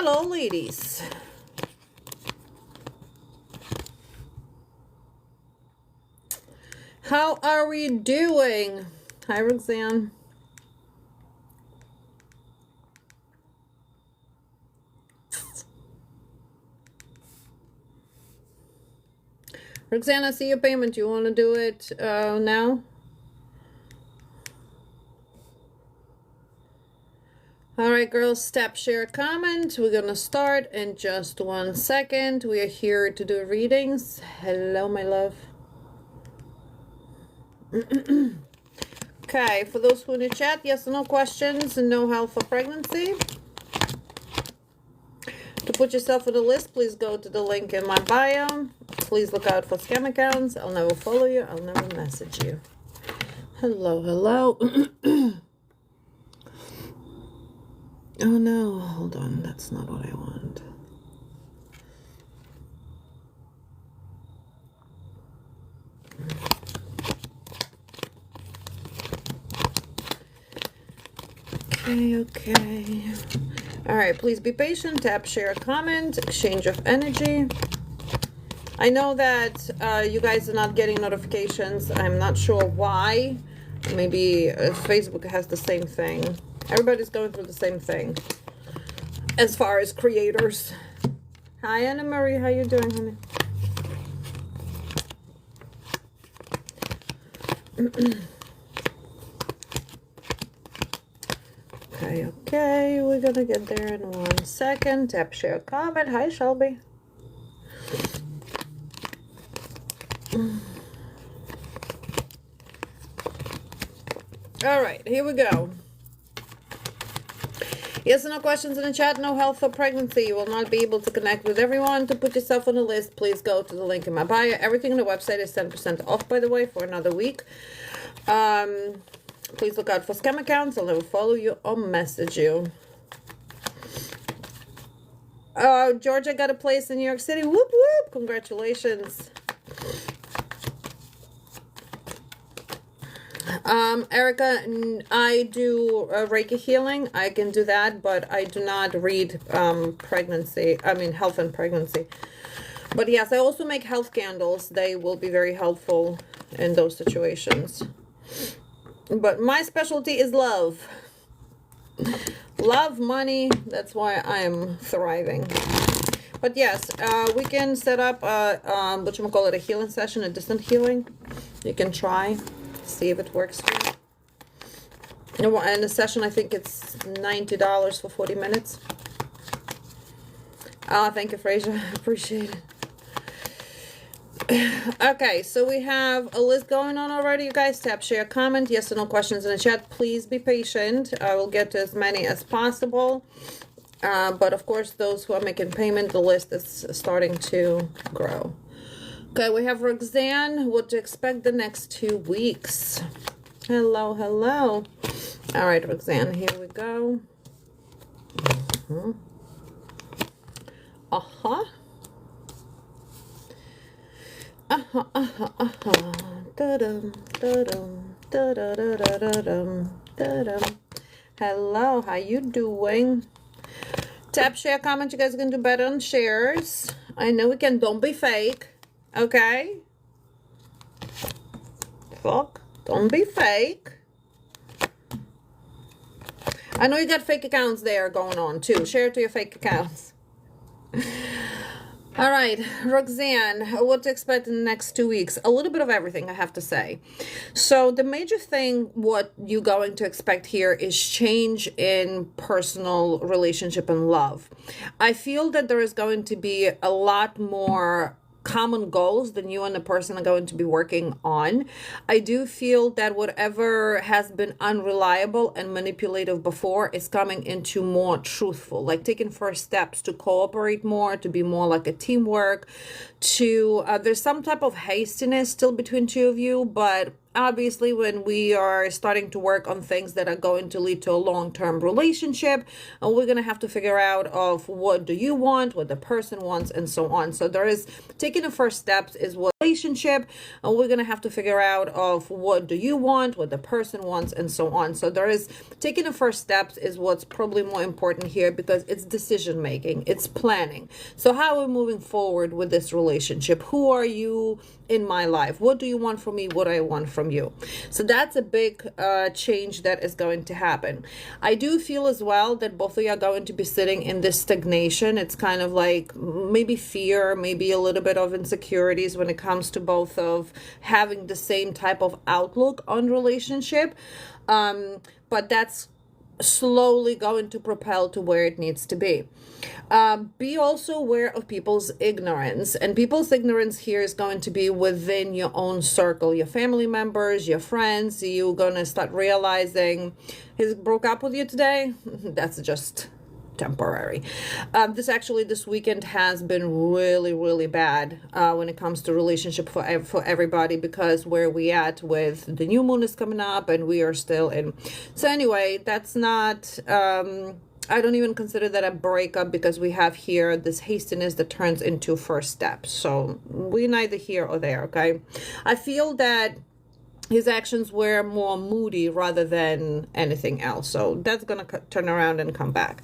Hello, ladies. How are we doing? Hi, Roxanne. Roxanne, I see your payment. You want to do it now? All right, girls, tap, share, comment. We're going to start in just 1 second. We are here to do readings. Hello, my love. Okay, for those who in the chat, yes or no questions and no help for pregnancy. To put yourself on the list, please go to the link in my bio. Please look out for scam accounts. I'll never follow you. I'll never message you. Hello, hello. Oh no, hold on. That's not what I want. Okay. All right, please be patient. Tap, share, comment, exchange of energy. I know that you guys are not getting notifications. I'm not sure why. Maybe Facebook has the same thing. Everybody's going through the same thing as far as creators. Hi, Anna Marie. How you doing, honey? Okay, we're gonna get there in 1 second. Tap, share, comment. Hi, Shelby. All right, here we go. Yes or no questions in the chat. No help for pregnancy. You will not be able to connect with everyone. To put yourself on the list, please go to the link in my bio. Everything on the website is 10% off, by the way, for another week. Please look out for scam accounts. I'll never follow you or message you. Georgia got a place in New York City. Whoop, whoop. Congratulations. Erica, I do Reiki healing. I can do that, but I do not read health and pregnancy. But yes, I also make health candles. They will be very helpful in those situations. But my specialty is love. Love, money. That's why I'm thriving. But yes, we can set up a healing session, a distant healing. You can try. See if it works for you. And the session, I think it's $90 for 40 minutes. Thank you, Fraser. Appreciate it. Okay, so we have a list going on already, you guys. Tap, share, comment. Yes or no questions in the chat. Please be patient. I will get to as many as possible. But of course, those who are making payment, the list is starting to grow. Okay, we have Roxanne. What to expect the next 2 weeks. Hello, hello. All right, Roxanne, here we go. Uh-huh. Uh-huh, uh-huh, uh-huh. Da-dum, da-dum, da-da-da-da-da-dum, da-dum. Hello, how you doing? Tap, share, comment. You guys are going to do better on shares. I know we can. Don't be fake. Okay? Fuck. Don't be fake. I know you got fake accounts there going on too. Share to your fake accounts. All right, Roxanne, what to expect in the next 2 weeks? A little bit of everything, I have to say. So the major thing, what you're going to expect here is change in personal relationship and love. I feel that there is going to be a lot more common goals than you and the person are going to be working on. I do feel that whatever has been unreliable and manipulative before is coming into more truthful, like taking first steps to cooperate more, to be more like a teamwork, to there's some type of hastiness still between two of you, but obviously when we are starting to work on things that are going to lead to a long-term relationship, and we're going to have to figure out of what do you want, what the person wants, and so on. So there is taking the first steps is what relationship, and we're going to have to figure out of what do you want, what the person wants, and so on. So there is taking the first steps is what's probably more important here, because it's decision making, it's planning. So how are we moving forward with this relationship? Who are you in my life? What do you want from me? What do I want from you? So that's a big change that is going to happen. I do feel as well that both of you are going to be sitting in this stagnation. It's kind of like maybe fear, maybe a little bit of insecurities when it comes to both of having the same type of outlook on relationship. But that's slowly going to propel to where it needs to be. Be also aware of people's ignorance, and people's ignorance here is going to be within your own circle, your family members, your friends. You're gonna start realizing he broke up with you today. That's just temporary. This weekend has been really, really bad when it comes to relationship for everybody, because where we at with the new moon is coming up and we are still in. So anyway, that's not I don't even consider that a breakup, because we have here this hastiness that turns into first steps. So we're neither here or there. Okay, I feel that his actions were more moody rather than anything else. So that's going to turn around and come back.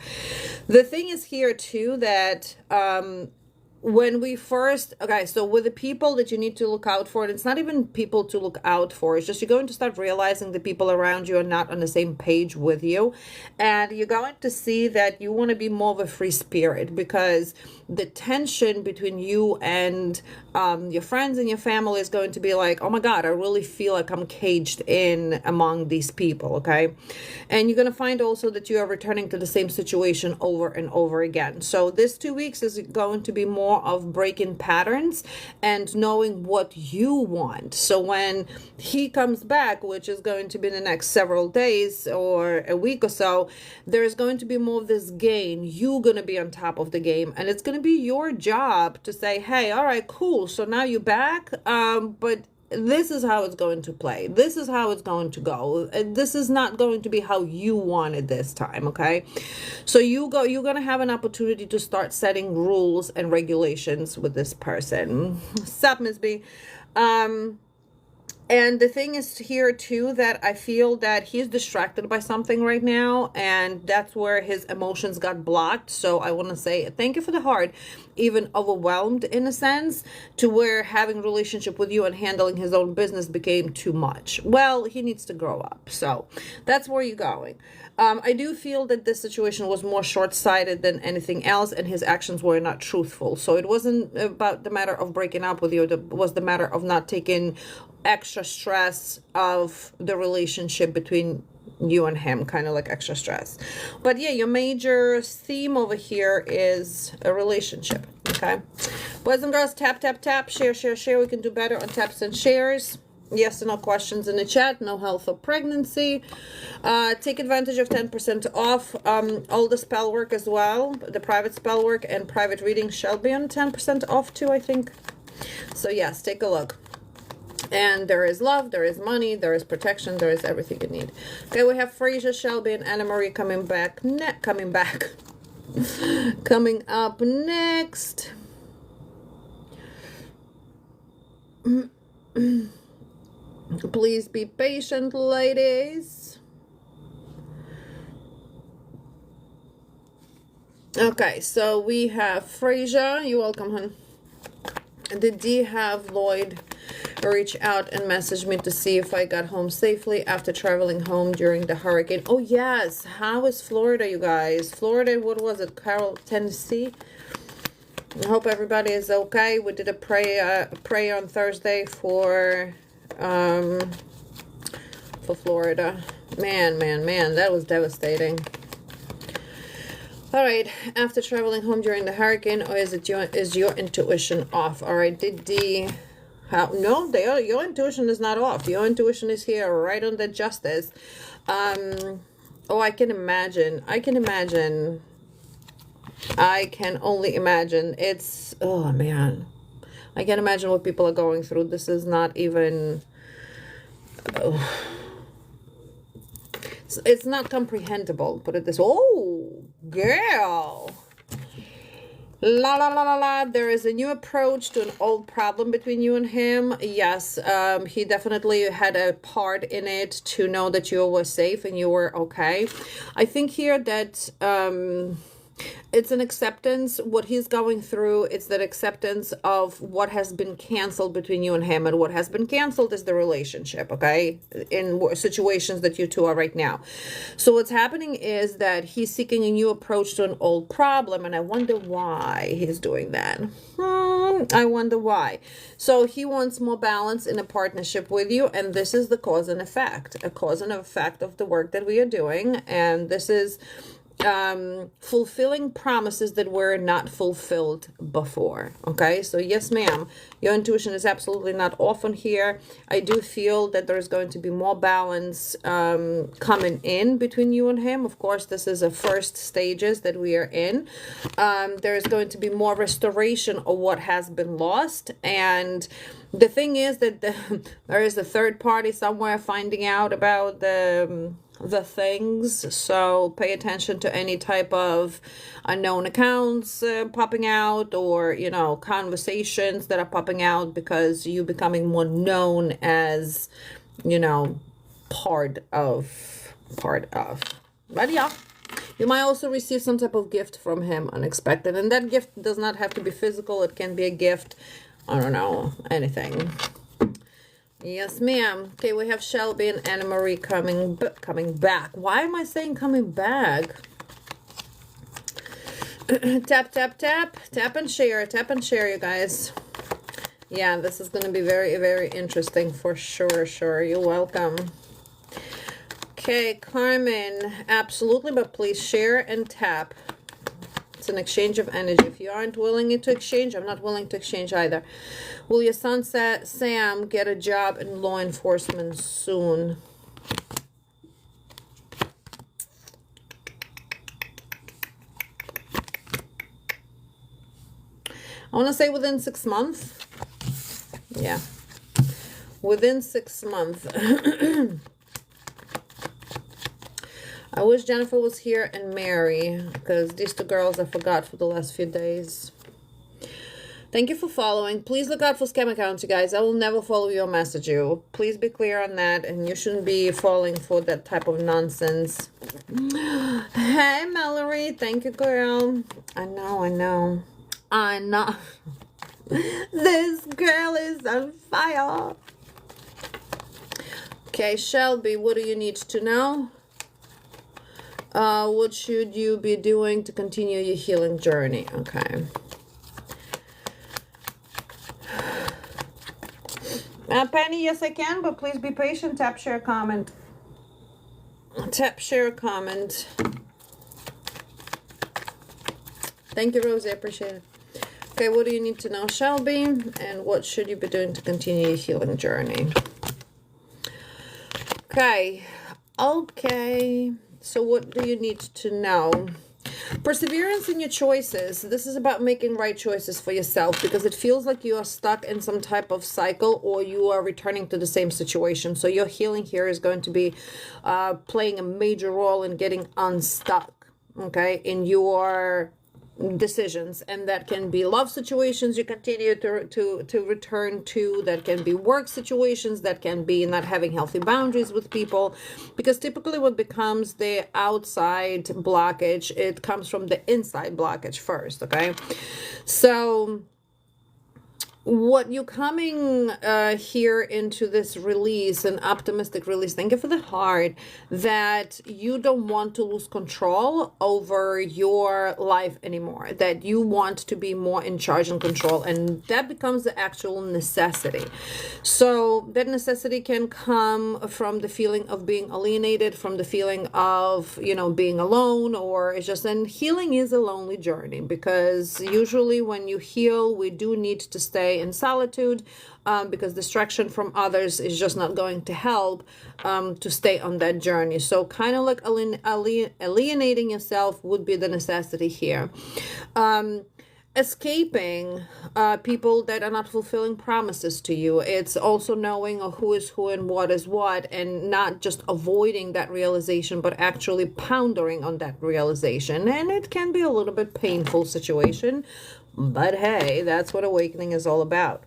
The thing is here too that when we first, okay, so with the people that you need to look out for, and it's not even people to look out for, it's just you're going to start realizing the people around you are not on the same page with you. And you're going to see that you want to be more of a free spirit, because the tension between you and your friends and your family is going to be like, oh my God, I really feel like I'm caged in among these people, okay? And you're going to find also that you are returning to the same situation over and over again. So this 2 weeks is going to be more of breaking patterns and knowing what you want. So when he comes back, which is going to be in the next several days or a week or so, there's going to be more of this gain. You're going to be on top of the game, and it's going to be your job to say, hey, all right, cool. So now you're back. But this is how it's going to play. This is how it's going to go. This is not going to be how you want it this time, okay? So you're going to have an opportunity to start setting rules and regulations with this person. Sup, Miss B? And the thing is here too that I feel that he's distracted by something right now, and that's where his emotions got blocked. So I want to say thank you for the heart, even overwhelmed in a sense, to where having a relationship with you and handling his own business became too much. Well, he needs to grow up. So that's where you're going. I do feel that this situation was more short-sighted than anything else, and his actions were not truthful. So it wasn't about the matter of breaking up with you. It was the matter of not taking extra stress of the relationship between you and him, kind of like extra stress. But yeah, your major theme over here is a relationship. Okay, boys and girls, tap tap tap, share share share. We can do better on taps and shares. Yes or no questions in the chat. No health or pregnancy. Take advantage of 10% off. All the spell work as well, the private spell work and private reading shall be on 10% off too, I think. So yes, take a look. And there is love, there is money, there is protection, there is everything you need. Okay, we have Frasier, Shelby, and Anna Marie coming up next. Please be patient, ladies. Okay, so we have Frasier. You're welcome, hon. Did D have Lloyd reach out and message me to see if I got home safely after traveling home during the hurricane? Oh yes. How is Florida, you guys? Florida, what was it? Carroll, Tennessee. I hope everybody is okay. We did a pray on Thursday for Florida. Man, that was devastating. All right, after traveling home during the hurricane, or is your intuition off? All right, no, your intuition is not off. Your intuition is here, right on the justice. Oh, I can only imagine. It's, oh man, I can imagine what people are going through. This is not even. Oh. It's not comprehensible, put it this way. Oh, girl. La la la la la. There is a new approach to an old problem between you and him. Yes, he definitely had a part in it to know that you were safe and you were okay. I think here that it's an acceptance. What he's going through, it's that acceptance of what has been canceled between you and him. And what has been canceled is the relationship, okay, in situations that you two are right now. So what's happening is that he's seeking a new approach to an old problem, and I wonder why he's doing that. I wonder why. So he wants more balance in a partnership with you, and this is the cause and effect, a cause and effect of the work that we are doing. And this is fulfilling promises that were not fulfilled before. Okay, so yes ma'am, your intuition is absolutely not off on here. I do feel that there's going to be more balance coming in between you and him. Of course, this is the first stages that we are in. There's going to be more restoration of what has been lost, and the thing is that there is a third party somewhere finding out about the things, so pay attention to any type of unknown accounts popping out, or you know, conversations that are popping out, because you becoming more known as, you know, part of. But yeah, you might also receive some type of gift from him, unexpected, and that gift does not have to be physical. It can be a gift, I don't know, anything. Yes, ma'am. Okay, we have Shelby and Anna Marie coming back. Why am I saying coming back? Tap, tap, tap. Tap and share. Tap and share, you guys. Yeah, this is going to be very, very interesting for sure. Sure. You're welcome. Okay, Carmen. Absolutely, but please share and tap. It's an exchange of energy. If you aren't willing to exchange, I'm not willing to exchange either. Will your son Sam get a job in law enforcement soon? I want to say within 6 months. Yeah. Within 6 months. I wish Jennifer was here and Mary, because these two girls I forgot for the last few days. Thank you for following. Please look out for scam accounts, you guys. I will never follow you or message you. Please be clear on that, and you shouldn't be falling for that type of nonsense. Hey, Mallory. Thank you, girl. I know. This girl is on fire. Okay, Shelby, what do you need to know? What should you be doing to continue your healing journey? Okay. Penny, yes I can, but please be patient. Tap, share, comment. Tap, share, comment. Thank you, Rosie. I appreciate it. Okay, what do you need to know, Shelby? And what should you be doing to continue your healing journey? Okay. So what do you need to know? Perseverance in your choices. This is about making right choices for yourself, because it feels like you are stuck in some type of cycle, or you are returning to the same situation. So your healing here is going to be playing a major role in getting unstuck, okay, in your decisions. And that can be love situations you continue to return to, that can be work situations, that can be not having healthy boundaries with people, because typically what becomes the outside blockage, it comes from the inside blockage first. Okay, so what you coming here into this release, an optimistic release, thank you for the heart, that you don't want to lose control over your life anymore, that you want to be more in charge and control, and that becomes the actual necessity. So that necessity can come from the feeling of being alienated, from the feeling of, you know, being alone, or it's just, and healing is a lonely journey, because usually when you heal, we do need to stay in solitude, because distraction from others is just not going to help to stay on that journey. So kind of like alienating yourself would be the necessity here. escaping people that are not fulfilling promises to you. It's also knowing who is who and what is what, and not just avoiding that realization, but actually pondering on that realization. And it can be a little bit painful situation, but hey, that's what awakening is all about.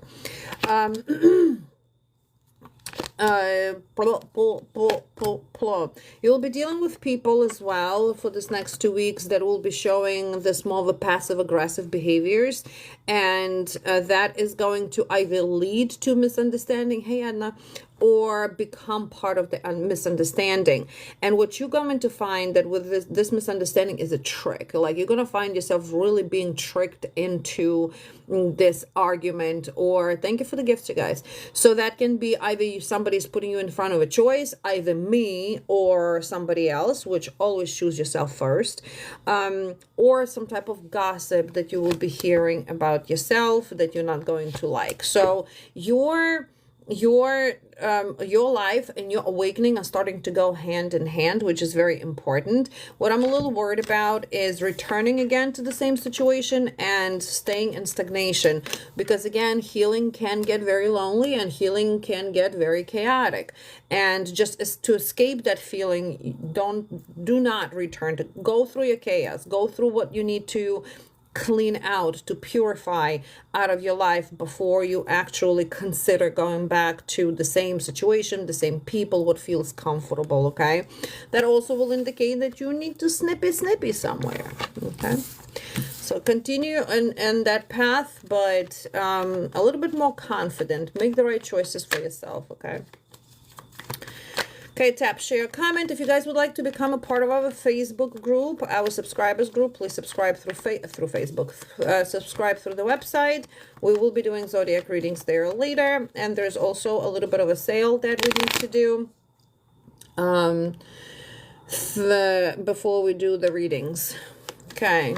You'll be dealing with people as well for this next 2 weeks that will be showing this more of a passive aggressive behaviors, and that is going to either lead to misunderstanding, hey Anna, or become part of the misunderstanding. And what you're going to find that with this misunderstanding is a trick. Like, you're going to find yourself really being tricked into this argument. Or thank you for the gifts, you guys. So that can be either somebody's putting you in front of a choice, either me or somebody else, which always choose yourself first, or some type of gossip that you will be hearing about yourself that you're not going to like. So your life and your awakening are starting to go hand in hand, which is very important. What I'm a little worried about is returning again to the same situation and staying in stagnation, because again, healing can get very lonely and healing can get very chaotic. And just to escape that feeling, do not return to go through your chaos, go through what you need to clean out, to purify out of your life before you actually consider going back to the same situation, the same people, what feels comfortable. Okay, that also will indicate that you need to snippy somewhere. Okay, so continue in that path, but a little bit more confident. Make the right choices for yourself. Okay, tap, share, comment. If you guys would like to become a part of our Facebook group, our subscribers group, please subscribe through Facebook. Subscribe through the website. We will be doing zodiac readings there later. And there's also a little bit of a sale that we need to do before we do the readings. Okay.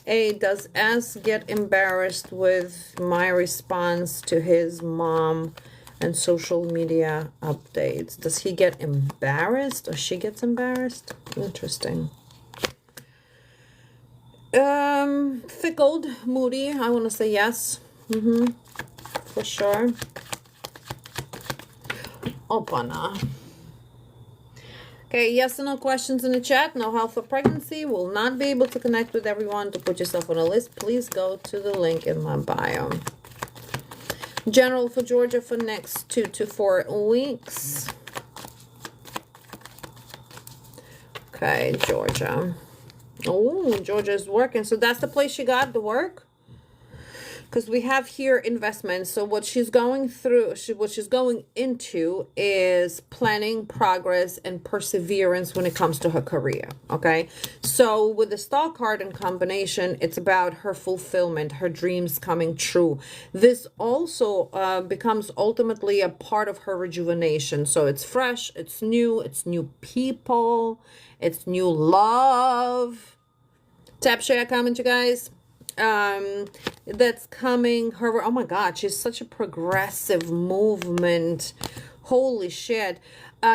A, does S get embarrassed with my response to his mom and social media updates? Does he get embarrassed or she gets embarrassed? Interesting. Fickled, moody. I want to say yes. For sure. Opana. Okay, yes or no questions in the chat. No health or pregnancy. Will not be able to connect with everyone. To put yourself on a list, please go to the link in my bio. General for Georgia for next 2 to 4 weeks. Okay, Georgia. Oh, Georgia is working. So that's the place she got the work? Because we have here investments. So what she's going through, what she's going into is planning, progress, and perseverance when it comes to her career. Okay. So with the star card in combination, it's about her fulfillment, her dreams coming true. This also becomes ultimately a part of her rejuvenation. So it's fresh, it's new people, it's new love. Tap, share, comment, you guys. That's coming her. Oh my god, she's such a progressive movement. Holy shit.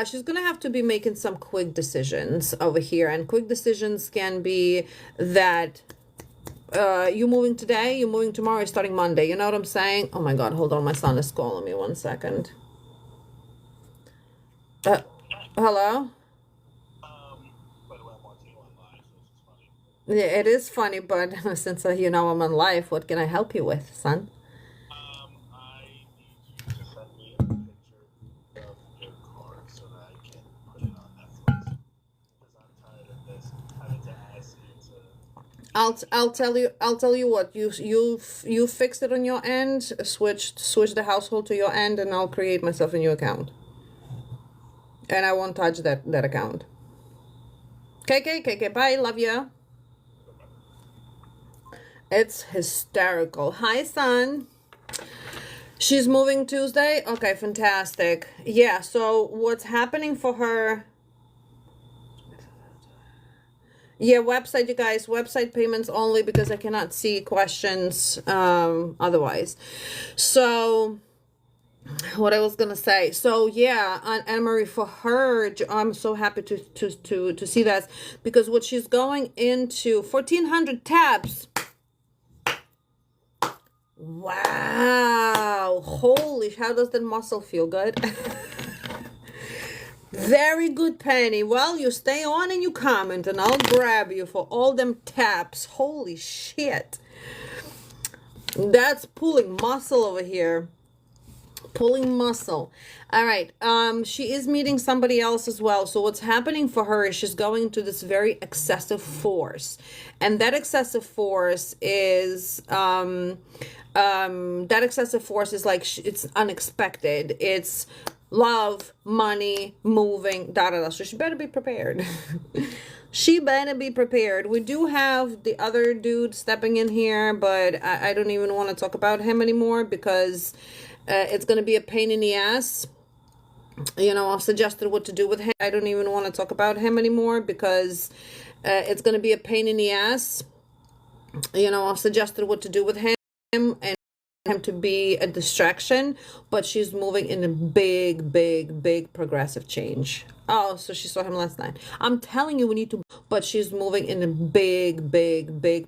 She's gonna have to be making some quick decisions over here, and quick decisions can be that you moving today, you moving tomorrow, you're starting Monday. You know what I'm saying? Oh my god, hold on, my son is calling me. 1 second. Hello. Yeah, it is funny, but since you know I'm on live, what can I help you with, son? I need you to send me a picture of your card so that I can put it on Netflix. Because I'm tired of this having to ask you to. I'll tell you what, you fix it on your end, switch the household to your end, and I'll create myself a new account. And I won't touch that account. KK, bye, love you. It's hysterical. Hi, son. She's moving Tuesday? Okay, fantastic. Yeah, so what's happening for her? Yeah, website, you guys. Website payments only because I cannot see questions otherwise. So what I was gonna say. So yeah, Anna Marie, for her, I'm so happy to see that, because what she's going into 1,400 tabs. Wow. Holy, how does that muscle feel? Good? Very good, Penny. Well, you stay on and you comment, and I'll grab you for all them taps. Holy shit. That's pulling muscle over here. Pulling muscle. All right. She is meeting somebody else as well. So what's happening for her is she's going to this very excessive force. And that excessive force is like it's unexpected. It's love, money, moving, da da da. So she better be prepared. She better be prepared. We do have the other dude stepping in here, but I don't even want to talk about him anymore because it's going to be a pain in the ass. You know, I've suggested what to do with him. I don't even want to talk about him anymore because it's going to be a pain in the ass. You know, I've suggested what to do with him and him to be a distraction, but she's moving in a big progressive change. Oh, so she saw him last night. I'm telling you, we need to, but she's moving in a big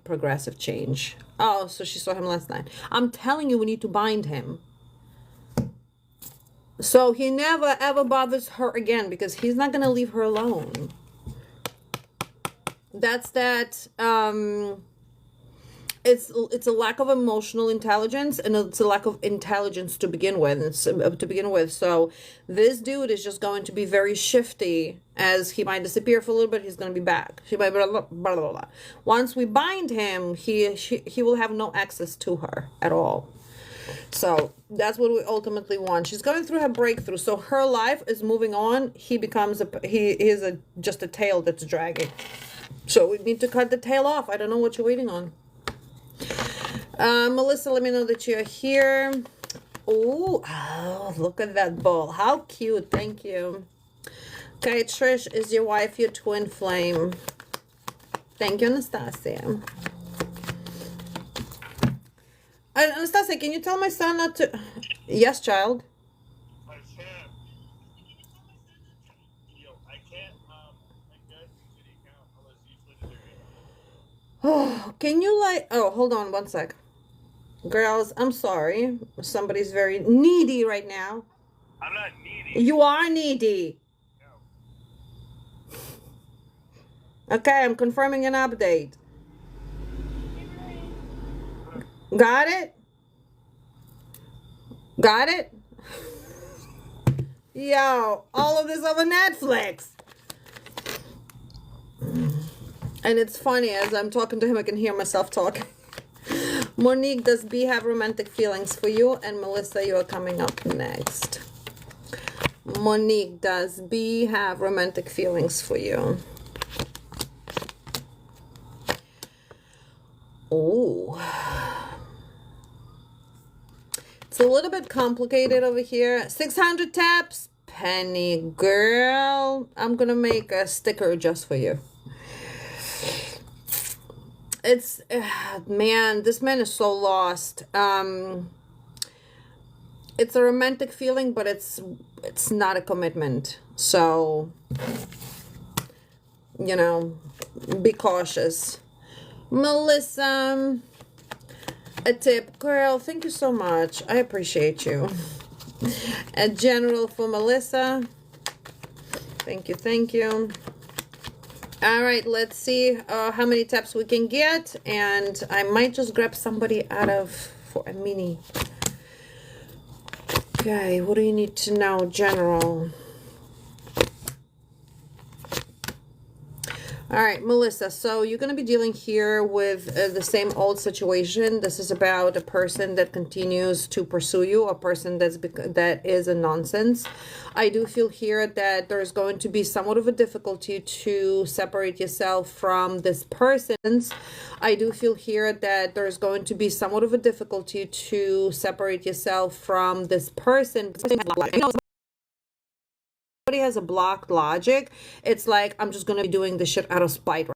progressive change. Oh, so she saw him last night. I'm telling you, we need to bind him. So he never ever bothers her again because he's not going to leave her alone. That's that, it's a lack of emotional intelligence, and it's a lack of intelligence to begin with. So this dude is just going to be very shifty. As he might disappear for a little bit, he's going to be back. She might blah, blah, blah, blah. Once we bind him, he will have no access to her at all. So that's what we ultimately want. She's going through her breakthrough. So her life is moving on. He is just a tail that's dragging. So we need to cut the tail off. I don't know what you're waiting on. Melissa, let me know that you're here. Ooh, oh, look at that ball. How cute. Thank you. Okay, Trish, is your wife your twin flame? Thank you, Anastasia. Anastasia, can you tell my son not to... Yes, child. I can't. I can't engage the account unless you put it in. Oh, can you Oh, hold on one sec. Girls, I'm sorry. Somebody's very needy right now. I'm not needy. You are needy. No. Okay, I'm confirming an update. Got it? Got it? Yo, all of this over Netflix. And it's funny, as I'm talking to him, I can hear myself talking. Monique, does B have romantic feelings for you? And Melissa, you are coming up next. Monique, does B have romantic feelings for you? Oh. It's a little bit complicated over here. 600 taps. Penny, girl. I'm going to make a sticker just for you. It's, man, this man is so lost. It's a romantic feeling, but it's not a commitment. So, you know, be cautious. Melissa, a tip. Girl, thank you so much. I appreciate you. A general for Melissa. Thank you, thank you. All right, let's see how many taps we can get, and I might just grab somebody for a mini. Okay, what do you need to know, General? All right, Melissa, so you're going to be dealing here with the same old situation. This is about a person that continues to pursue you, a person that is a nonsense. I do feel here that there's going to be somewhat of a difficulty to separate yourself from this person. I do feel here that there's going to be somewhat of a difficulty to separate yourself from this person. Has a blocked logic. It's like, I'm just gonna be doing this shit out of spite.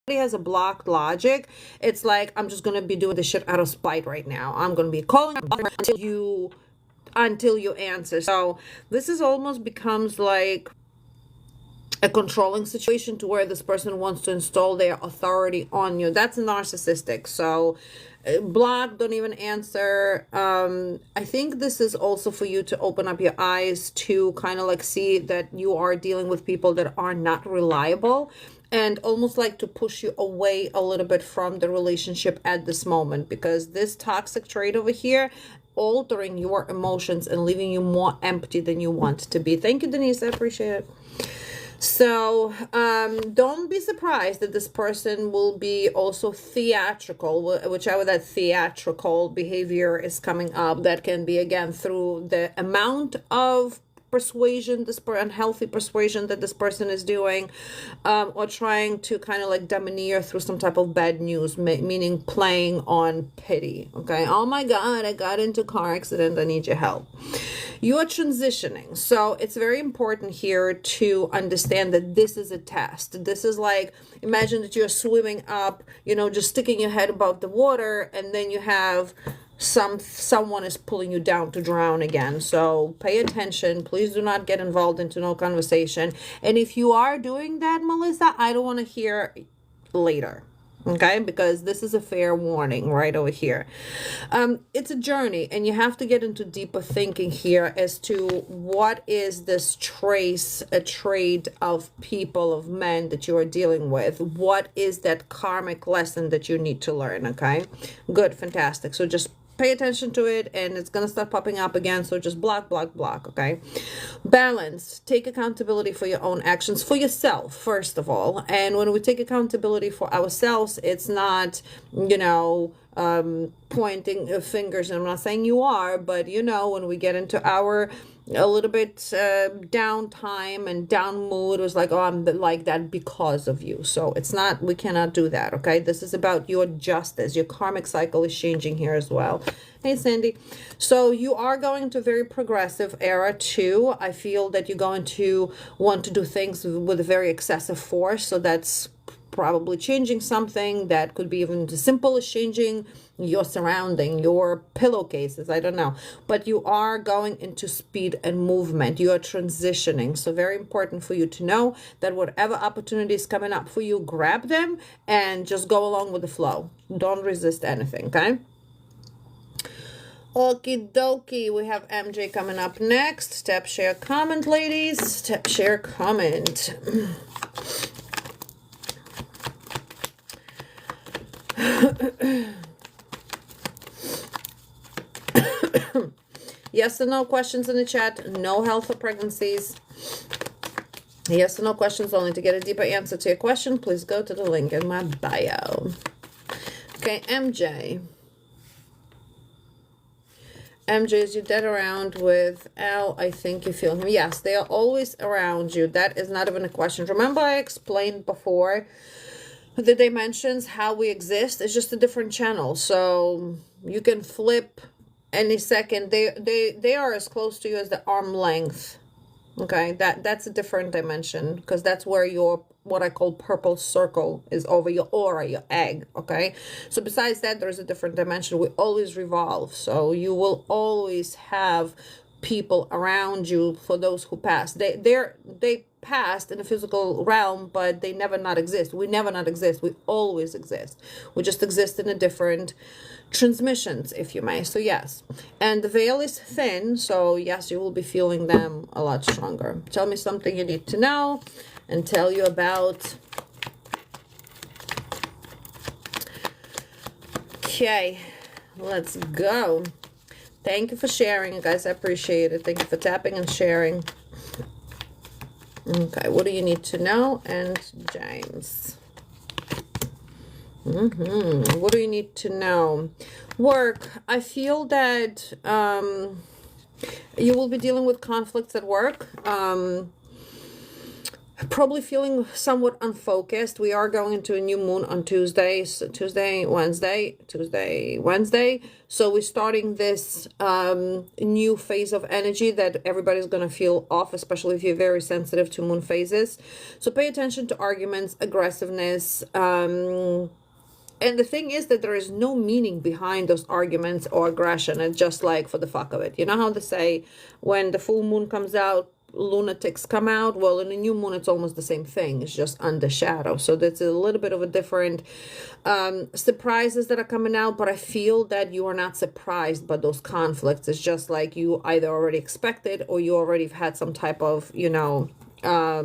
Has a blocked logic. It's like, I'm just gonna be doing this shit out of spite right now. I'm gonna be calling until you answer. So this is almost becomes like a controlling situation to where this person wants to install their authority on you. That's narcissistic. So block, don't even answer. I think this is also for you to open up your eyes to kind of like see that you are dealing with people that are not reliable, and almost like to push you away a little bit from the relationship at this moment, because this toxic trait over here altering your emotions and leaving you more empty than you want to be. Thank you, Denise. I appreciate it. So don't be surprised that this person will be also theatrical, whichever that theatrical behavior is coming up. That can be, again, through the amount of persuasion, this unhealthy persuasion that this person is doing, or trying to kind of like domineer through some type of bad news, meaning playing on pity. Okay, oh my god, I got into a car accident, I need your help. You are transitioning, so it's very important here to understand that this is a test. This is like, imagine that you're swimming up, you know, just sticking your head above the water, and then you have someone is pulling you down to drown again. So pay attention. Please do not get involved into no conversation. And if you are doing that, Melissa, I don't want to hear later. Okay, because this is a fair warning right over here. It's a journey, and you have to get into deeper thinking here as to what is this trait of people, of men that you are dealing with. What is that karmic lesson that you need to learn? Okay, good, fantastic. So just pay attention to it, and it's going to start popping up again. So just block. Okay. Balance. Take accountability for your own actions, for yourself, first of all. And when we take accountability for ourselves, it's not, you know, pointing fingers. And I'm not saying you are, but you know, when we get into our a little bit down time and down mood, it was like, oh, I'm like that because of you. So it's not, we cannot do that. Okay, this is about your justice. Your karmic cycle is changing here as well. Hey Sandy. So you are going to a very progressive era too. I feel that you're going to want to do things with a very excessive force. So that's probably changing something. That could be even as simple as changing your surrounding, your pillowcases, I don't know. But you are going into speed and movement. You are transitioning. So very important for you to know that whatever opportunity is coming up for you, grab them and just go along with the flow. Don't resist anything, okay? Okie dokie. We have MJ coming up next. Tap, share, comment, ladies. Tap, share, comment. Yes or no questions in the chat. No health or pregnancies. Yes or no questions only. To get a deeper answer to your question, please go to the link in my bio. Okay, MJ. MJ, is you dead around with Al? I think you feel him. Yes, they are always around you. That is not even a question. Remember I explained before the dimensions, how we exist. It's just a different channel. So you can flip any second. They are as close to you as the arm length. Okay, that's a different dimension, because that's where your, what I call purple circle, is over your aura, your egg. Okay, so besides that, there's a different dimension. We always revolve, so you will always have people around you. For those who pass, they passed in the physical realm, but they never not exist. We never not exist. We always exist. We just exist in a different transmissions, if you may. So yes, and the veil is thin, so yes, you will be feeling them a lot stronger. Tell me something you need to know, and tell you about. Okay, let's go. Thank you for sharing, you guys. I appreciate it. Thank you for tapping and sharing. Okay, what do you need to know? And James. What do you need to know? Work. I feel that you will be dealing with conflicts at work. Probably feeling somewhat unfocused. We are going into a new moon on Tuesday. So Wednesday. So we're starting this new phase of energy that everybody's going to feel off, especially if you're very sensitive to moon phases. So pay attention to arguments, aggressiveness. And the thing is that there is no meaning behind those arguments or aggression. It's just like for the fuck of it. You know how they say when the full moon comes out, lunatics come out. Well, in a new moon, it's almost the same thing. It's just under shadow. So that's a little bit of a different surprises that are coming out. But I feel that you are not surprised by those conflicts. It's just like you either already expected or you already have had some type of, you know,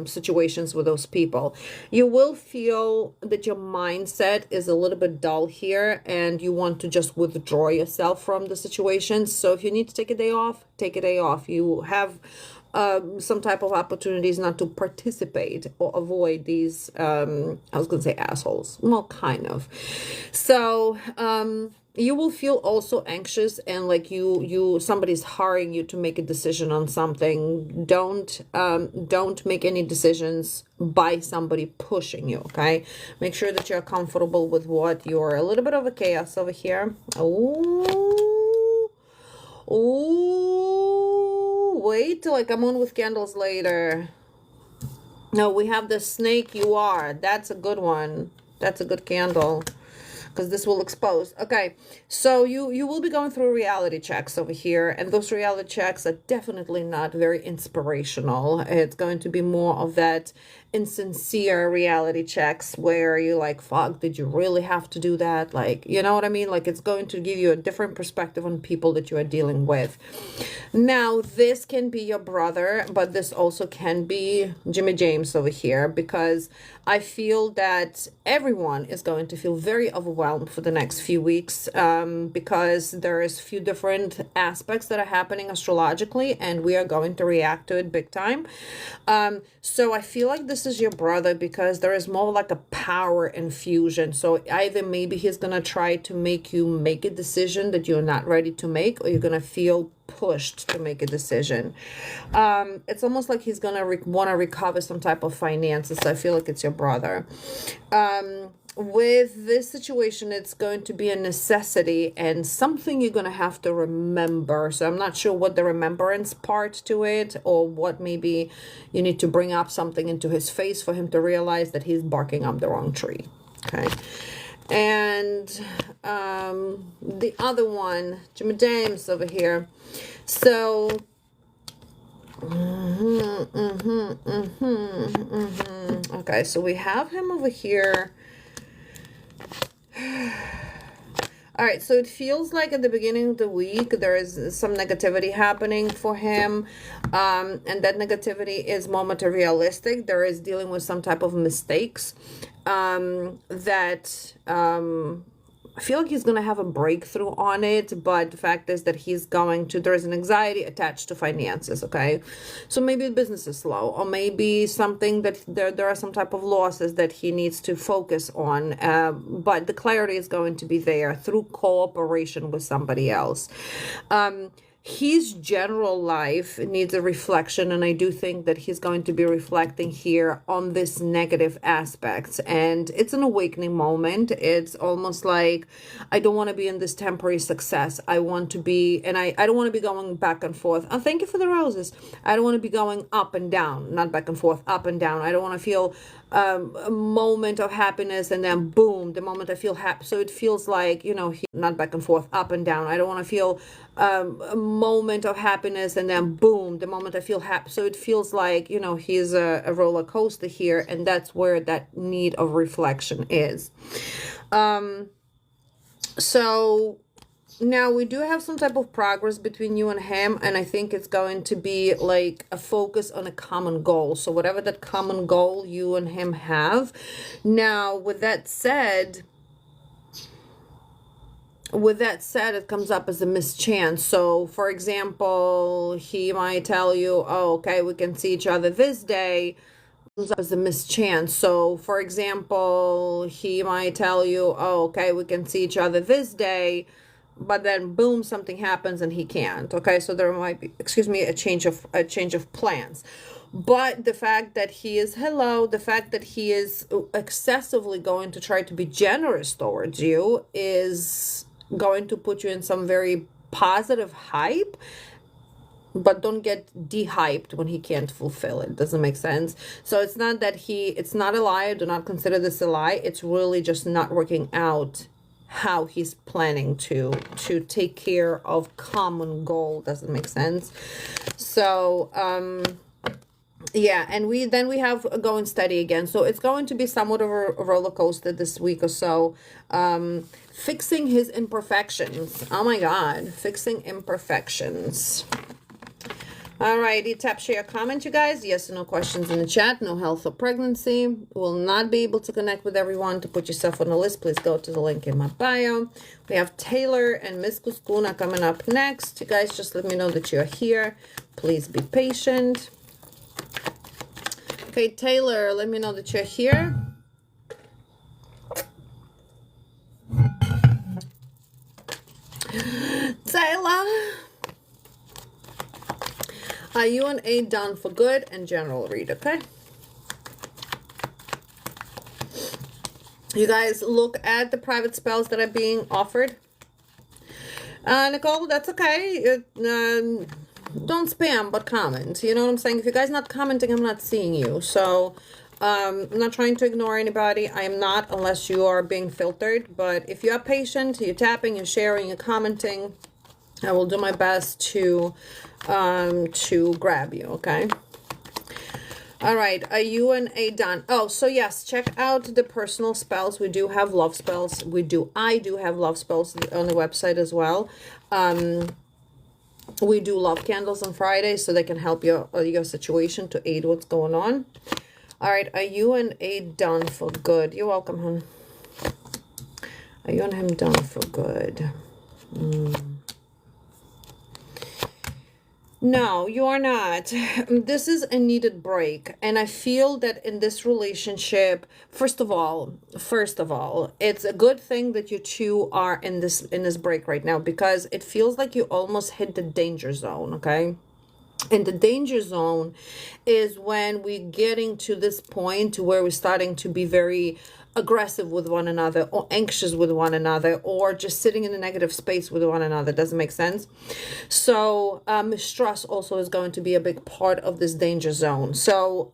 situations with those people. You will feel that your mindset is a little bit dull here and you want to just withdraw yourself from the situation. So if you need to take a day off, take a day off. You have some type of opportunities not to participate or avoid these I was gonna say assholes, well, kind of. So you will feel also anxious and like somebody's hurrying you to make a decision on something. Don't make any decisions by somebody pushing you. Okay, make sure that you're comfortable with what you're. A little bit of a chaos over here. Oh, wait till I come on with candles later. No, we have the snake you are. That's a good one. That's a good candle, because this will expose. Okay, so you will be going through reality checks over here, and those reality checks are definitely not very inspirational. It's going to be more of that insincere reality checks where you're like, fuck, did you really have to do that? Like, you know what I mean? Like, it's going to give you a different perspective on people that you are dealing with. Now, this can be your brother, but this also can be Jimmy James over here, because I feel that everyone is going to feel very overwhelmed for the next few weeks, because there is a few different aspects that are happening astrologically, and we are going to react to it big time. So I feel like this is your brother because there is more like a power infusion. So either maybe he's going to try to make you make a decision that you're not ready to make, or you're going to feel pushed to make a decision. It's almost like he's gonna want to recover some type of finances. So I feel like it's your brother. With this situation, it's going to be a necessity and something you're going to have to remember. So I'm not sure what the remembrance part to it, or what maybe you need to bring up something into his face for him to realize that he's barking up the wrong tree. Okay. And the other one, Jimmy James over here. So okay, so we have him over here. All right, so it feels like at the beginning of the week there is some negativity happening for him, and that negativity is more materialistic. There is dealing with some type of mistakes that I feel like he's going to have a breakthrough on it, but the fact is that there is an anxiety attached to finances, okay? So maybe the business is slow, or maybe something that there are some type of losses that he needs to focus on, but the clarity is going to be there through cooperation with somebody else. His general life needs a reflection, and I do think that he's going to be reflecting here on this negative aspects, and it's an awakening moment. It's almost like, I don't want to be in this temporary success. I want to be, and I don't want to be going back and forth. Oh, thank you for the roses. I don't want to be going up and down, not back and forth, up and down. I don't want to feel a moment of happiness and then boom, the moment I feel happy. So it feels like, not back and forth, up and down. I don't want to feel a moment of happiness and then boom, the moment I feel happy. So it feels like, he's a roller coaster here, and that's where that need of reflection is. So now we do have some type of progress between you and him, and I think it's going to be like a focus on a common goal. So whatever that common goal you and him have. Now, with that said, it comes up as a mischance. So, for example, he might tell you, oh, okay, we can see each other this day. Comes up as a mischance. So, for example, he might tell you, oh, okay, we can see each other this day. But then boom, something happens and he can't. Okay, so there might be, a change of plans. But the fact that he is excessively going to try to be generous towards you is going to put you in some very positive hype. But don't get de-hyped when he can't fulfill it. Doesn't make sense. So it's not that it's not a lie. Do not consider this a lie. It's really just not working out how he's planning to take care of common goal. Doesn't make sense. So Yeah, and we have going steady again. So it's going to be somewhat of a roller coaster this week or so. Fixing his imperfections. Oh my God, fixing imperfections. Alrighty, tap, share, comment, you guys. Yes or no questions in the chat. No health or pregnancy. Will not be able to connect with everyone. To put yourself on the list, please go to the link in my bio. We have Taylor and Miss Kuskuna coming up next. You guys just let me know that you're here. Please be patient. Okay, Taylor, let me know that you're here. Taylor. Are you and A done for good and general read, okay? You guys look at the private spells that are being offered. Nicole, that's okay. Don't spam, but comment. You know what I'm saying? If you guys not commenting, I'm not seeing you. So I'm not trying to ignore anybody. I am not, unless you are being filtered. But if you are patient, you're tapping, you're sharing, you're commenting, I will do my best to grab you, okay? All right, are you and A done? Oh, so yes, check out the personal spells. We do have love spells. I do have love spells on the website as well. We do love candles on Friday, so they can help your situation to aid what's going on. All right, are you and A done for good? You're welcome, hon. Are you and him done for good? No, you are not. This is a needed break. And I feel that in this relationship, first of all, it's a good thing that you two are in this break right now, because it feels like you almost hit the danger zone, okay? And the danger zone is when we're getting to this point where we're starting to be very aggressive with one another, or anxious with one another, or just sitting in a negative space with one another. Doesn't make sense. So mistrust also is going to be a big part of this danger zone. So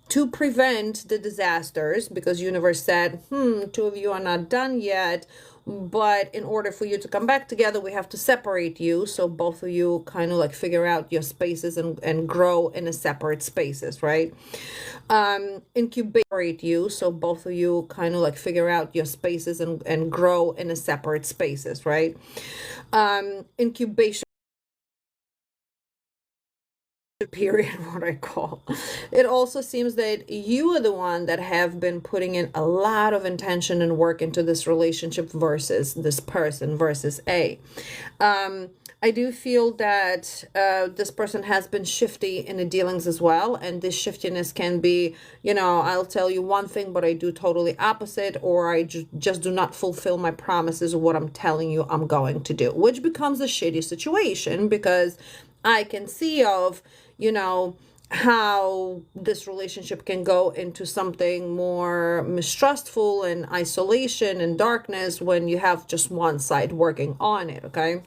to prevent the disasters, because universe said, two of you are not done yet, but in order for you to come back together, we have to separate you, so both of you kind of like figure out your spaces and grow in a separate spaces, right? Incubate you, so both of you kind of like figure out your spaces and grow in a separate spaces, right? Incubation period, what I call. It also seems that you are the one that have been putting in a lot of intention and work into this relationship versus this person versus A. I do feel that this person has been shifty in the dealings as well, and this shiftiness can be, I'll tell you one thing, but I do totally opposite, or I just do not fulfill my promises of what I'm telling you I'm going to do, which becomes a shitty situation, because I can see of, how this relationship can go into something more mistrustful and isolation and darkness when you have just one side working on it, okay?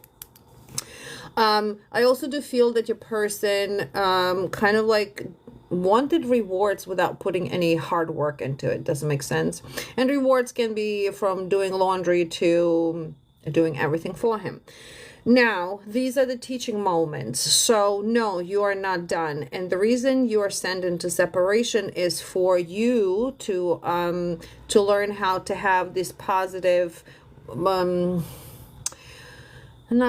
I also do feel that your person kind of like wanted rewards without putting any hard work into it. Doesn't make sense. And rewards can be from doing laundry to doing everything for him. Now, these are the teaching moments. So no, you are not done. And the reason you are sent into separation is for you to learn how to have this positive, not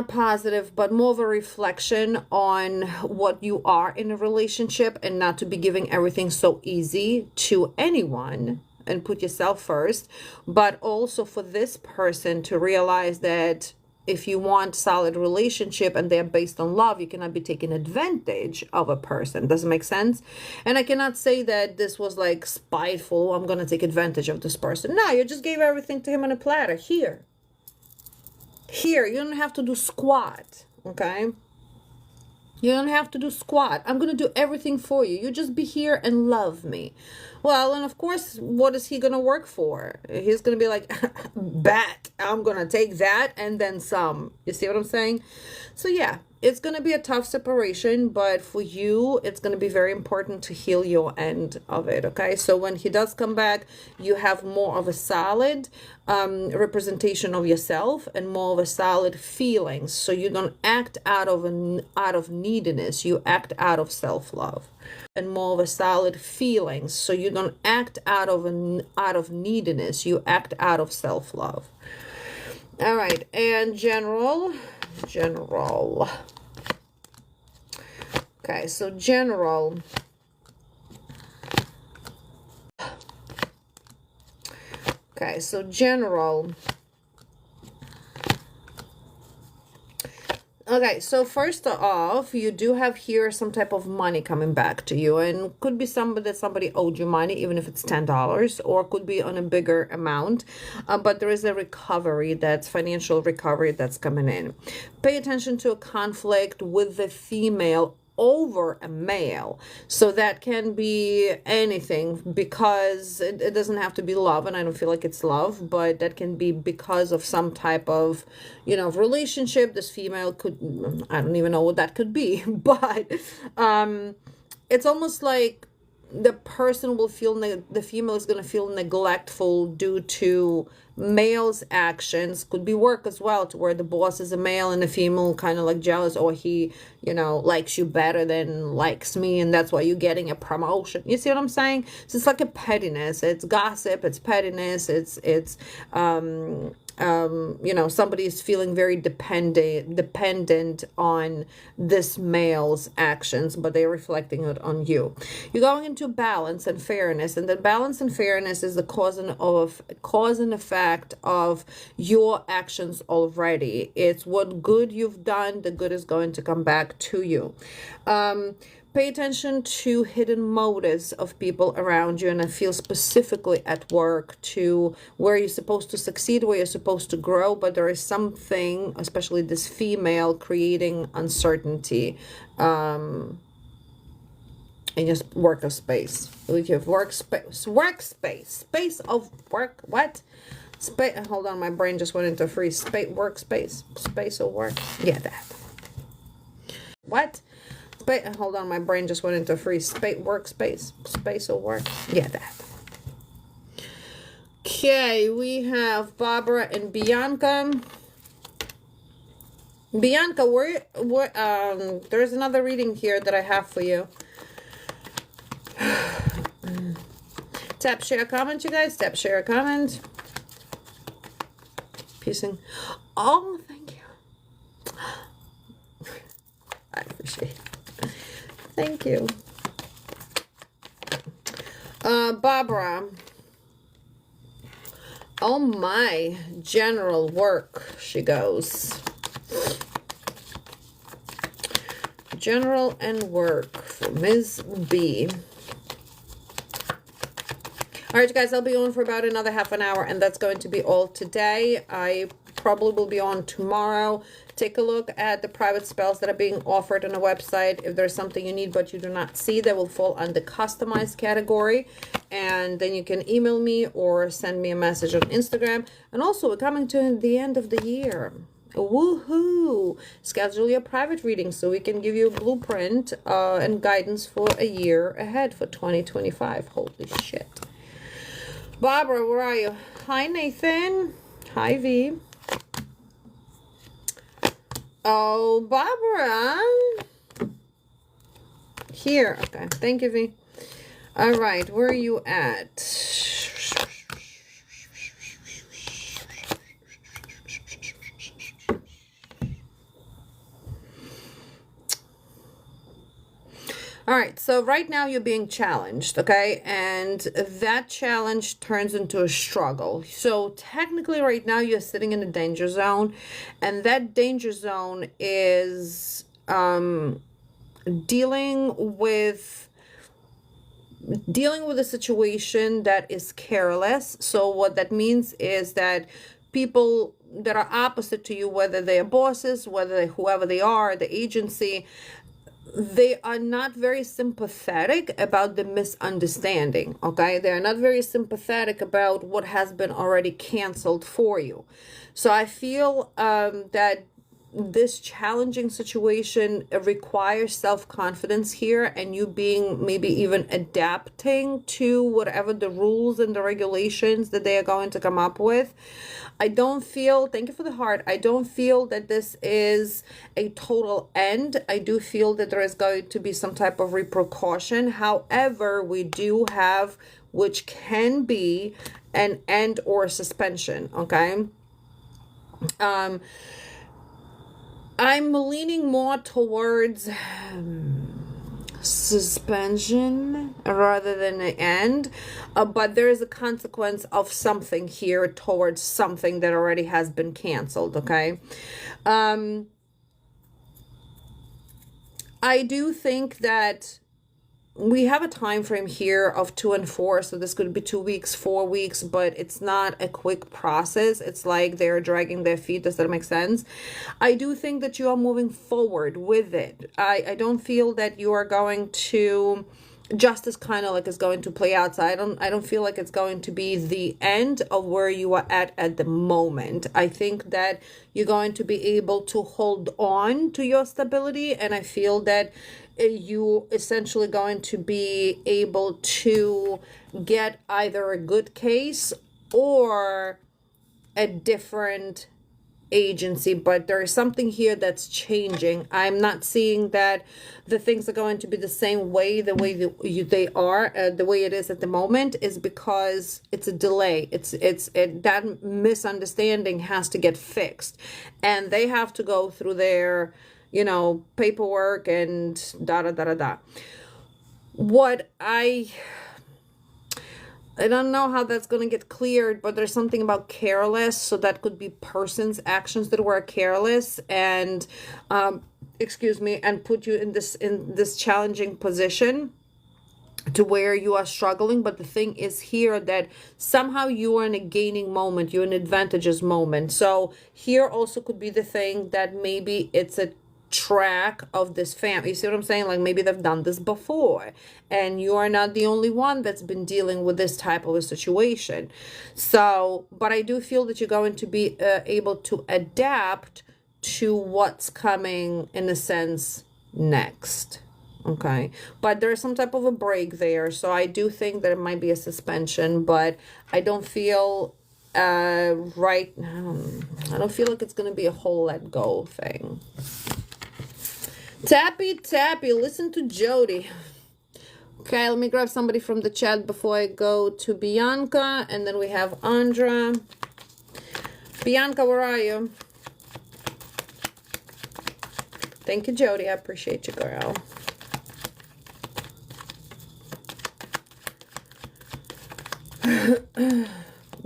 positive, but more of a reflection on what you are in a relationship, and not to be giving everything so easy to anyone, and put yourself first, but also for this person to realize that if you want solid relationship and they're based on love, you cannot be taking advantage of a person. Doesn't make sense. And I cannot say that this was like spiteful. I'm going to take advantage of this person. No, you just gave everything to him on a platter. Here, you don't have to do squat. Okay. You don't have to do squat. I'm going to do everything for you. You just be here and love me. Well, and of course, what is he going to work for? He's going to be like, bet, I'm going to take that and then some. You see what I'm saying? So yeah, it's going to be a tough separation, but for you, it's going to be very important to heal your end of it. Okay. So when he does come back, you have more of a solid representation of yourself and more of a solid feelings. So you don't act out of neediness. You act out of self-love and more of a solid feelings. So you don't act out of neediness. You act out of self-love. All right. And general. Okay, so general. Okay, so general. Okay, so first off, you do have here some type of money coming back to you, and could be somebody owed you money, even if it's $10, or could be on a bigger amount, but there is a recovery, that's financial recovery that's coming in. Pay attention to a conflict with the female over a male. So that can be anything, because it doesn't have to be love, and I don't feel like it's love, but that can be because of some type of, relationship. This female could, I don't even know what that could be, but it's almost like the person will feel, the female is going to feel neglectful due to male's actions. Could be work as well, to where the boss is a male and the female kind of like jealous, or he, likes you better than likes me, and that's why you're getting a promotion. You see what I'm saying? So it's like a pettiness. It's gossip. It's pettiness. It's somebody is feeling very dependent on this male's actions, but they're reflecting it on you. You're going into balance and fairness, and the balance and fairness is the cause and effect of your actions already. It's what good you've done, the good is going to come back to you. Pay attention to hidden motives of people around you, and I feel specifically at work to where you're supposed to succeed, where you're supposed to grow, but there is something, especially this female, creating uncertainty in your workspace. With your workspace, space of work, what? Hold on, my brain just went into freeze. Workspace, space of work. Yeah, that. What? Hold on, my brain just went into freeze. Workspace, space of work. Yeah, that. Okay, we have Barbara and Bianca. Bianca, there's another reading here that I have for you. Tap, share, comment, you guys. Tap, share, comment. Peacing. Oh, thank you. I appreciate it. Thank you. Barbara. Oh my, general work, she goes. General and work for Ms. B. All right, you guys, I'll be on for about another half an hour, and that's going to be all today. I probably will be on tomorrow. Take a look at the private spells that are being offered on the website. If there's something you need but you do not see, that will fall under customized category. And then you can email me or send me a message on Instagram. And also, we're coming to the end of the year. Woohoo! Schedule your private reading so we can give you a blueprint and guidance for a year ahead for 2025. Holy shit. Barbara, where are you? Hi, Nathan. Hi, V. Oh, Barbara. Here. Okay. Thank you, V. All right. Where are you at? All right, so right now you're being challenged, okay? And that challenge turns into a struggle. So technically right now you're sitting in a danger zone, and that danger zone is dealing with a situation that is careless. So what that means is that people that are opposite to you, whether they are bosses, whoever they are, the agency, they are not very sympathetic about the misunderstanding, okay? They are not very sympathetic about what has been already canceled for you. So I feel that this challenging situation requires self-confidence here, and you being maybe even adapting to whatever the rules and the regulations that they are going to come up with. I don't feel, thank you for the heart, I don't feel that this is a total end. I do feel that there is going to be some type of repercussion. However, we do have, which can be an end or suspension, okay? I'm leaning more towards suspension rather than an end, but there is a consequence of something here towards something that already has been canceled, okay? I do think that we have a time frame here of 2 and 4, so this could be 2 weeks, 4 weeks, but it's not a quick process. It's like they're dragging their feet. Does that make sense? I do think that you are moving forward with it. I don't feel that you are going to, justice kind of like is going to play out. So I don't feel like it's going to be the end of where you are at the moment. I think that you're going to be able to hold on to your stability, and I feel that you essentially going to be able to get either a good case or a different agency, but there is something here that's changing. I'm not seeing that the things are going to be the same way, the way they are, the way it is at the moment, is because it's a delay. That misunderstanding has to get fixed, and they have to go through their, paperwork and da. What I don't know how that's going to get cleared, but there's something about careless. So that could be person's actions that were careless and, and put you in this challenging position to where you are struggling. But the thing is here that somehow you are in a gaining moment, you're in an advantageous moment. So here also could be the thing that maybe it's a track of this family. You see what I'm saying? Like maybe they've done this before, and you are not the only one that's been dealing with this type of a situation. So, but I do feel that you're going to be able to adapt to what's coming in a sense next. Okay, but there's some type of a break there. So I do think that it might be a suspension, but I don't feel I don't feel like it's going to be a whole let go thing. Tappy, listen to Jody. Okay, let me grab somebody from the chat before I go to Bianca, and then we have Andra. Bianca, where are you? Thank you, Jody. I appreciate you, girl.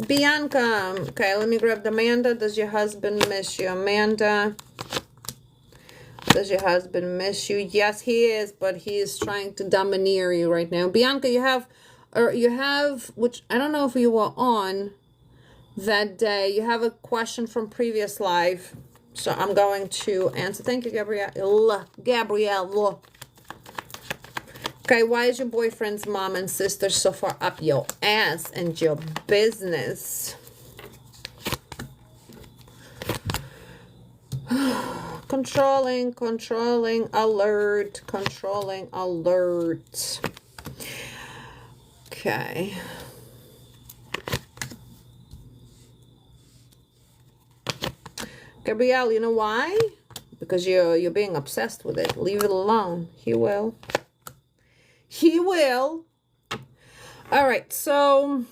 Bianca. Okay, let me grab Amanda. Does your husband miss you? Amanda. Does your husband miss you? Yes, he is, but he is trying to domineer you right now. Bianca, you have, which I don't know if you were on that day. You have a question from previous live. So I'm going to answer. Thank you, Gabrielle. Okay, why is your boyfriend's mom and sister so far up your ass and your business? Controlling, alert, Okay. Gabrielle, you know why? Because you're being obsessed with it. Leave it alone. He will. All right, so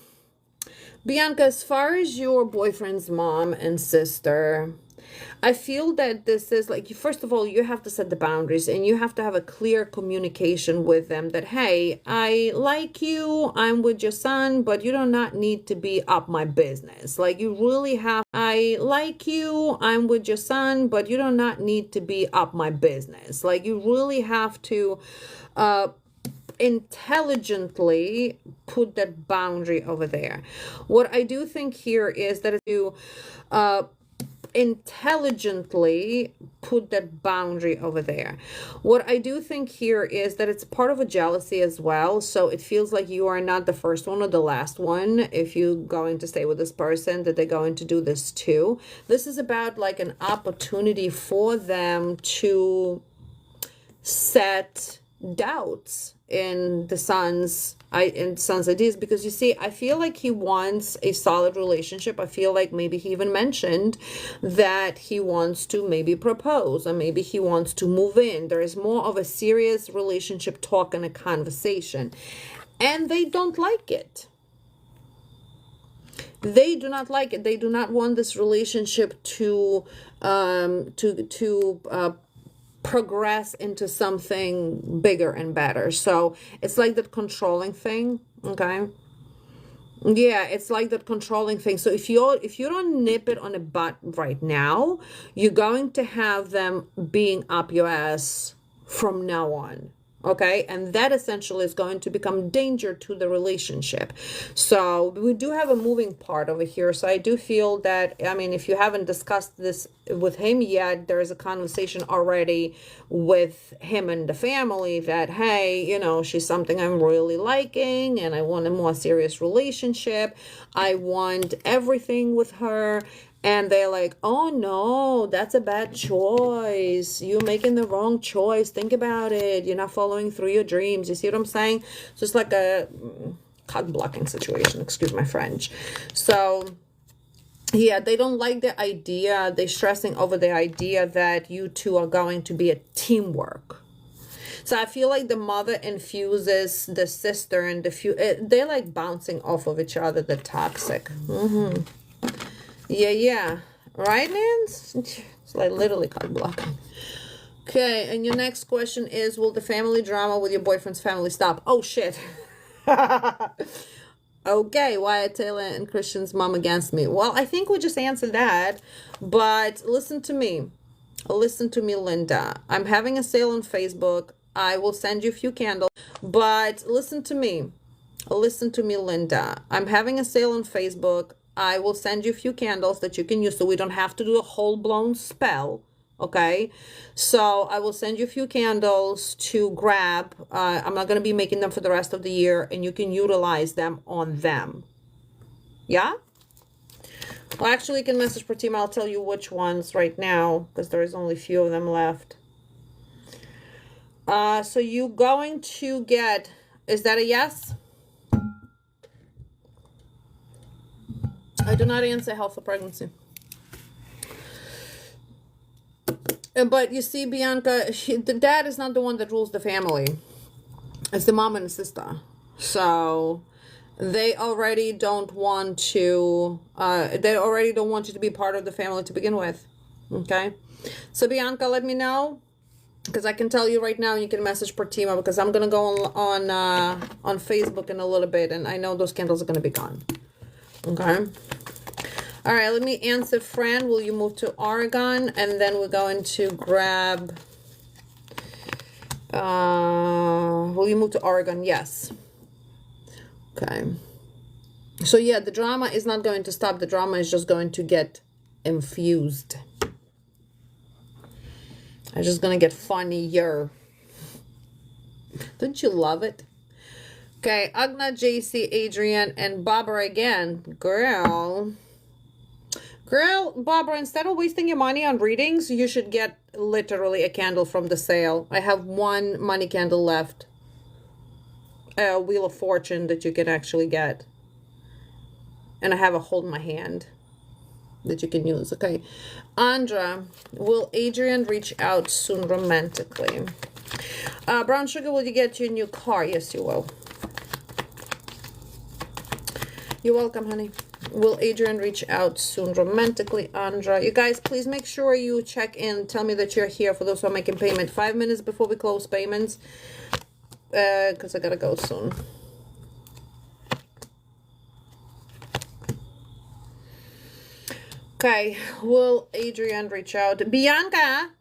Bianca, as far as your boyfriend's mom and sister, I feel that this is like, first of all, you have to set the boundaries, and you have to have a clear communication with them that, hey, I like you, I'm with your son, but you do not need to be up my business. Like, you really have, I like you, I'm with your son, but you do not need to be up my business. Like, you really have to intelligently put that boundary over there. What I do think here is that if you intelligently put that boundary over there. What I do think here is that it's part of a jealousy as well. So it feels like you are not the first one or the last one. If you're going to stay with this person, that they're going to do this too. This is about like an opportunity for them to set doubts in the son's ideas, because you see, I feel like he wants a solid relationship. I feel like maybe he even mentioned that he wants to maybe propose, or maybe he wants to move in. There is more of a serious relationship talk and a conversation, and they don't like it. They do not like it. They do not want this relationship to progress into something bigger and better. So it's like that controlling thing. Okay. Yeah, it's like that controlling thing. So if you don't nip it on the butt right now, you're going to have them being up your ass from now on. Okay, and that essentially is going to become danger to the relationship. So we do have a moving part over here. So I do feel that, I mean, if you haven't discussed this with him yet, there is a conversation already with him and the family that, hey, you know, she's something I'm really liking, and I want a more serious relationship. I want everything with her. And they're like, oh no, that's a bad choice. You're making the wrong choice. Think about it. You're not following through your dreams. You see what I'm saying? Just like a cock blocking situation. Excuse my French. So yeah, they don't like the idea. They're stressing over the idea that you two are going to be a teamwork. So I feel like the mother infuses the sister, and they're like bouncing off of each other. The toxic. Yeah. Right, Nance? It's like literally card blocking. Okay, and your next question is, will the family drama with your boyfriend's family stop? Oh, shit. Okay, Wyatt Taylor and Christian's mom against me. Well, I think we just answered that. But listen to me. Listen to me, Linda. I'm having a sale on Facebook. I will send you a few candles. But listen to me. Listen to me, Linda. I'm having a sale on Facebook. I will send you a few candles that you can use, so we don't have to do a whole-blown spell, okay? So I will send you a few candles to grab. I'm not going to be making them for the rest of the year, and you can utilize them on them. Yeah? Well, actually, you can message Pratima. I'll tell you which ones right now, because there is only a few of them left. So you're going to get, is that a yes? I do not answer health or pregnancy. But you see, Bianca, the dad is not the one that rules the family. It's the mom and the sister. So they already don't want to, you to be part of the family to begin with. Okay? So Bianca, let me know. Because I can tell you right now, you can message Pratima, because I'm going to go on Facebook in a little bit, and I know those candles are going to be gone. Okay. All right, let me answer Fran. Will you move to Oregon? And then we're going to grab... will you move to Oregon? Yes. Okay. So yeah, the drama is not going to stop. The drama is just going to get infused. It's just going to get funnier. Don't you love it? Okay, Agna, JC, Adrian, and Barbara again. Girl, Barbara, instead of wasting your money on readings, you should get literally a candle from the sale. I have one money candle left. A Wheel of Fortune that you can actually get. And I have a hold in my hand that you can use. Okay. Andra, will Adrian reach out soon romantically? Brown Sugar, will you get your new car? Yes, you will. You're welcome, honey. Will Adrian reach out soon romantically? Andra, you guys, please make sure you check in. Tell me that you're here for those who are making payment. 5 minutes before we close payments, because I gotta go soon. Okay, will Adrian reach out? Bianca,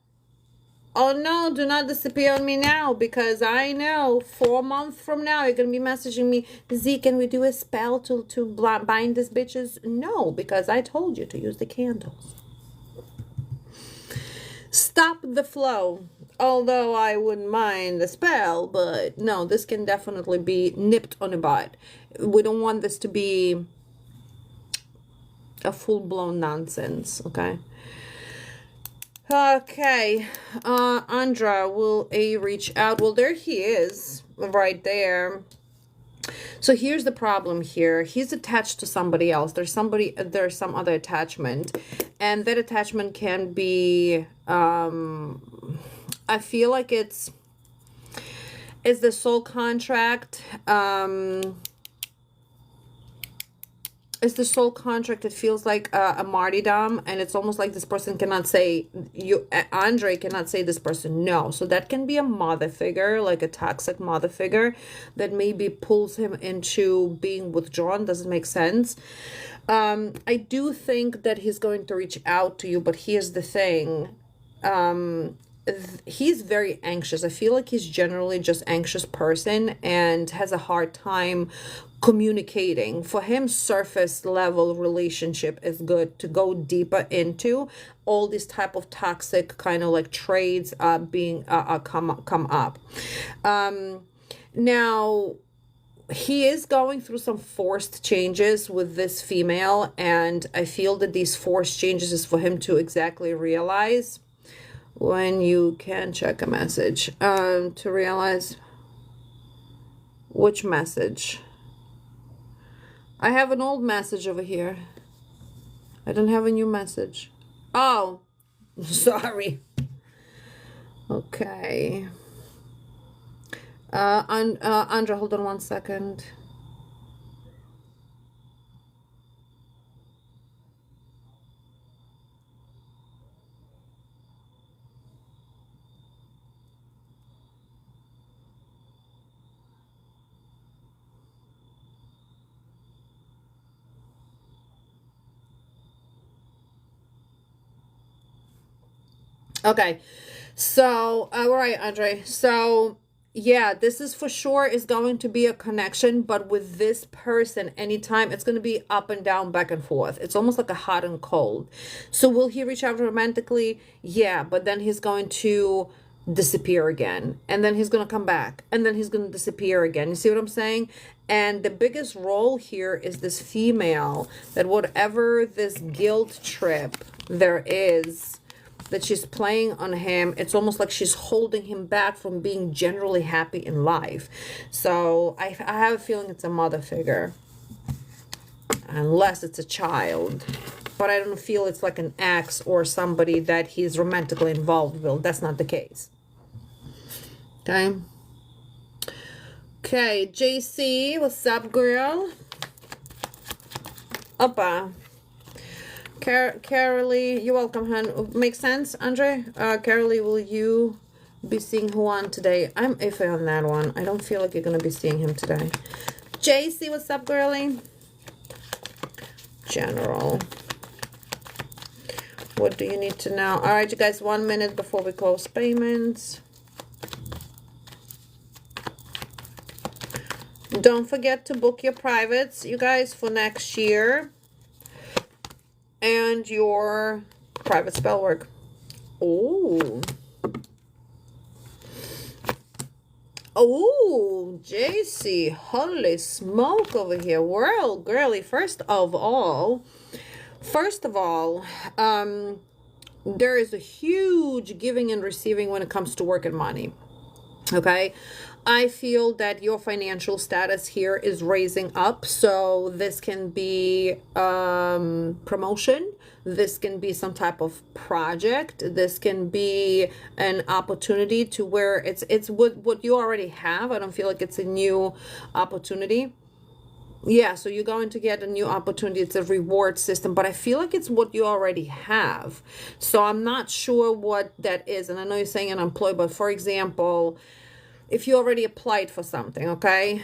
oh no, do not disappear on me now, because I know 4 months from now you're going to be messaging me, Z, can we do a spell to bind these bitches? No, because I told you to use the candles. stop the flow. Although I wouldn't mind the spell, but no, this can definitely be nipped on the bud. We don't want this to be a full-blown nonsense, okay? Okay, Andra, will A reach out? Well, there he is, right there. So here's the problem here. He's attached to somebody else. There's some other attachment. And that attachment can be, I feel like it's the soul contract. It's the soul contract. It feels like a martyrdom, and it's almost like this person cannot say, Andre cannot say this person no. So that can be a mother figure, like a toxic mother figure that maybe pulls him into being withdrawn. Doesn't make sense. I do think that he's going to reach out to you, but here's the thing. He's very anxious. I feel like he's generally just anxious person and has a hard time communicating. For him, surface level relationship is good. To go deeper into all these type of toxic kind of like trades being come up. Now he is going through some forced changes with this female, and I feel that these forced changes is for him to exactly realize when you can check a message to realize which message. I have an old message over here. I don't have a new message. Oh, sorry. Okay. Andra, hold on 1 second. Okay, so all right, Andre. So yeah, this is for sure is going to be a connection, but with this person, anytime it's going to be up and down, back and forth. It's almost like a hot and cold. So will he reach out romantically? Yeah, but then he's going to disappear again, and then he's going to come back, and then he's going to disappear again. You see what I'm saying? And the biggest role here is this female, that whatever this guilt trip there is that she's playing on him, it's almost like she's holding him back from being generally happy in life. So I have a feeling it's a mother figure, unless it's a child, but I don't feel it's like an ex or somebody that he's romantically involved with. That's not the case. Okay. Okay, JC, what's up, girl? Oppa. Carolee, you're welcome, hon. Makes sense, Andre? Carolee, will you be seeing Juan today? I'm iffy on that one. I don't feel like you're going to be seeing him today. JC, what's up, girlie? General. What do you need to know? All right, you guys, 1 minute before we close payments. Don't forget to book your privates, you guys, for next year. And your private spell work. Oh. Oh, JC. Holy smoke over here. Well, girly, first of all, there is a huge giving and receiving when it comes to work and money. Okay, I feel that your financial status here is raising up. So this can be promotion. This can be some type of project. This can be an opportunity to where it's what you already have. I don't feel like it's a new opportunity. Yeah, so you're going to get a new opportunity. It's a reward system, but I feel like it's what you already have. So I'm not sure what that is. And I know you're saying unemployed, but for example, if you already applied for something, okay,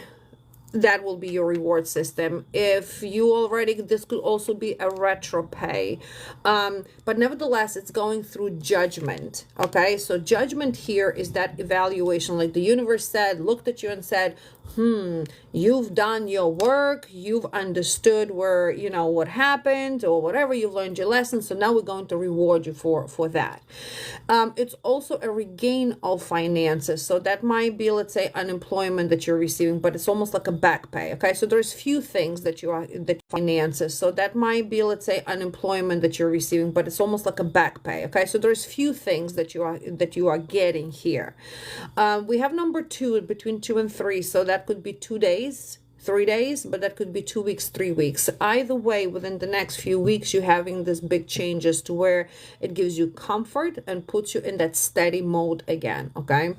that will be your reward system. If you already, this could also be a retro pay. But nevertheless, it's going through judgment, okay? So judgment here is that evaluation, like the universe said, looked at you and said, You've done your work, you've understood where, what happened or whatever, you've learned your lesson, so now we're going to reward you for that. It's also a regain of finances, so that might be, let's say, unemployment that you're receiving, but it's almost like a back pay. Okay, so there's few things that finances, so that might be, let's say, unemployment that you're receiving, but it's almost like a back pay. Okay, so there's few things that you are getting here. We have number 2 between 2 and 3, so that could be 2 days, 3 days, but that could be 2 weeks, 3 weeks. Either way, within the next few weeks, you're having this big changes to where it gives you comfort and puts you in that steady mode again. Okay.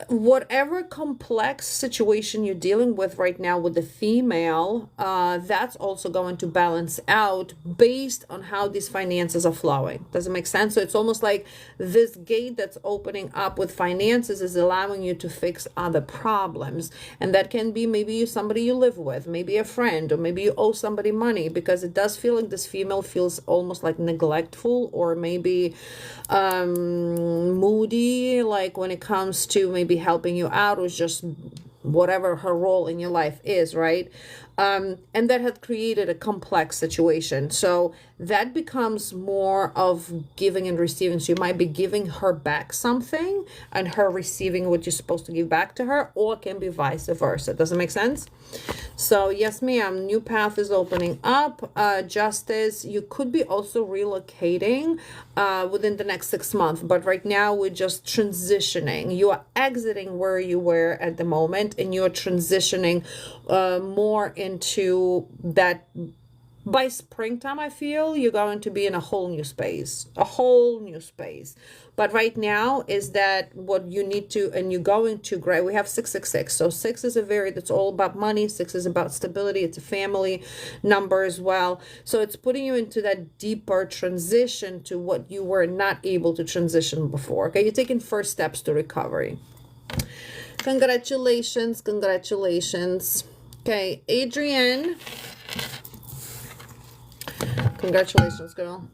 Whatever complex situation you're dealing with right now with the female, that's also going to balance out based on how these finances are flowing. Does it make sense? So it's almost like this gate that's opening up with finances is allowing you to fix other problems. And that can be maybe somebody you live with, maybe a friend, or maybe you owe somebody money, because it does feel like this female feels almost like neglectful, or maybe moody, like when it comes to maybe helping you out, or just whatever her role in your life is, right? And that had created a complex situation. So that becomes more of giving and receiving. So you might be giving her back something and her receiving what you're supposed to give back to her, or it can be vice versa. Does it make sense? So yes, ma'am, new path is opening up. Justice, you could be also relocating within the next 6 months, but right now we're just transitioning. You are exiting where you were at the moment, and you're transitioning more into that. By springtime, I feel you're going to be in a whole new space, But right now is that what you need to, and you're going to grow. We have 666. So 6 is that's all about money. 6 is about stability. It's a family number as well. So it's putting you into that deeper transition to what you were not able to transition before. Okay. You're taking first steps to recovery. Congratulations. Okay. Adrienne. Congratulations, girl.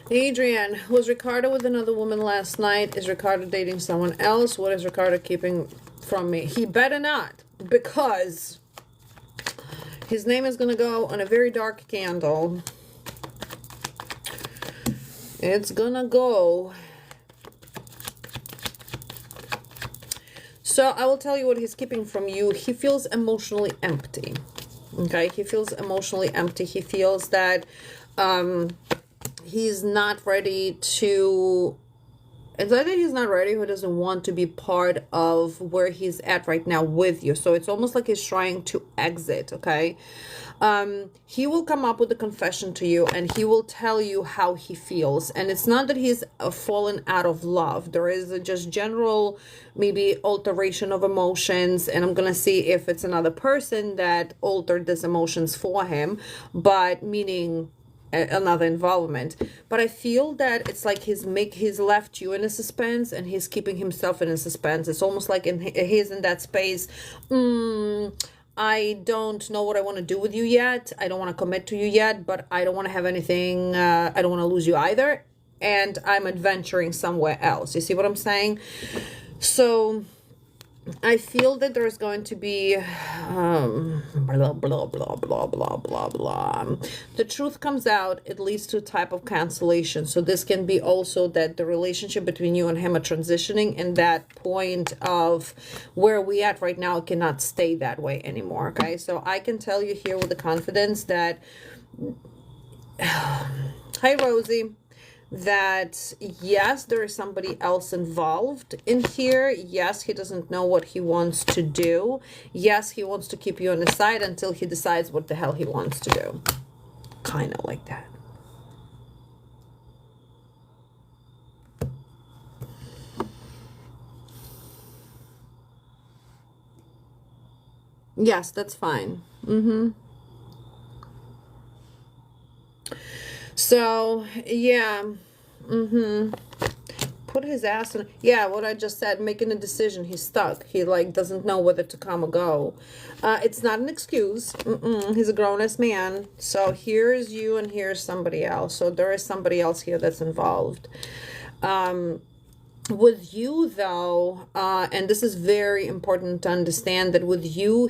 Adrienne, was Ricardo with another woman last night? Is Ricardo dating someone else? What is Ricardo keeping from me? He better not, because his name is going to go on a very dark candle. It's going to go. So I will tell you what he's keeping from you. He feels emotionally empty. Okay, he feels emotionally empty. He feels that he's not ready to. It's either he's not ready or doesn't want to be part of where he's at right now with you. So it's almost like he's trying to exit. Okay. He will come up with a confession to you, and he will tell you how he feels. And it's not that he's fallen out of love. There is a just general maybe alteration of emotions, and I'm gonna see if it's another person that altered these emotions for him, but meaning another involvement. But I feel that it's like he's left you in a suspense, and he's keeping himself in a suspense. It's almost like he's in that space. I don't know what I want to do with you yet. I don't want to commit to you yet, but I don't want to have anything. I don't want to lose you either. And I'm adventuring somewhere else. You see what I'm saying? So I feel that there's going to be blah, blah, blah, blah, blah, blah, blah. The truth comes out. It leads to a type of cancellation. So this can be also that the relationship between you and him are transitioning, and that point of where we at right now cannot stay that way anymore. Okay, so I can tell you here with the confidence that hi Rosie, that yes, there is somebody else involved in here. Yes, he doesn't know what he wants to do. Yes, he wants to keep you on his side until he decides what the hell he wants to do. Kind of like that. Yes, that's fine. So, yeah. Put his ass in. Yeah, what I just said, making a decision. He's stuck. He, like, doesn't know whether to come or go. It's not an excuse. He's a grown-ass man. So, here's you and here's somebody else. So, there is somebody else here that's involved. With you though, and this is very important to understand, that with you,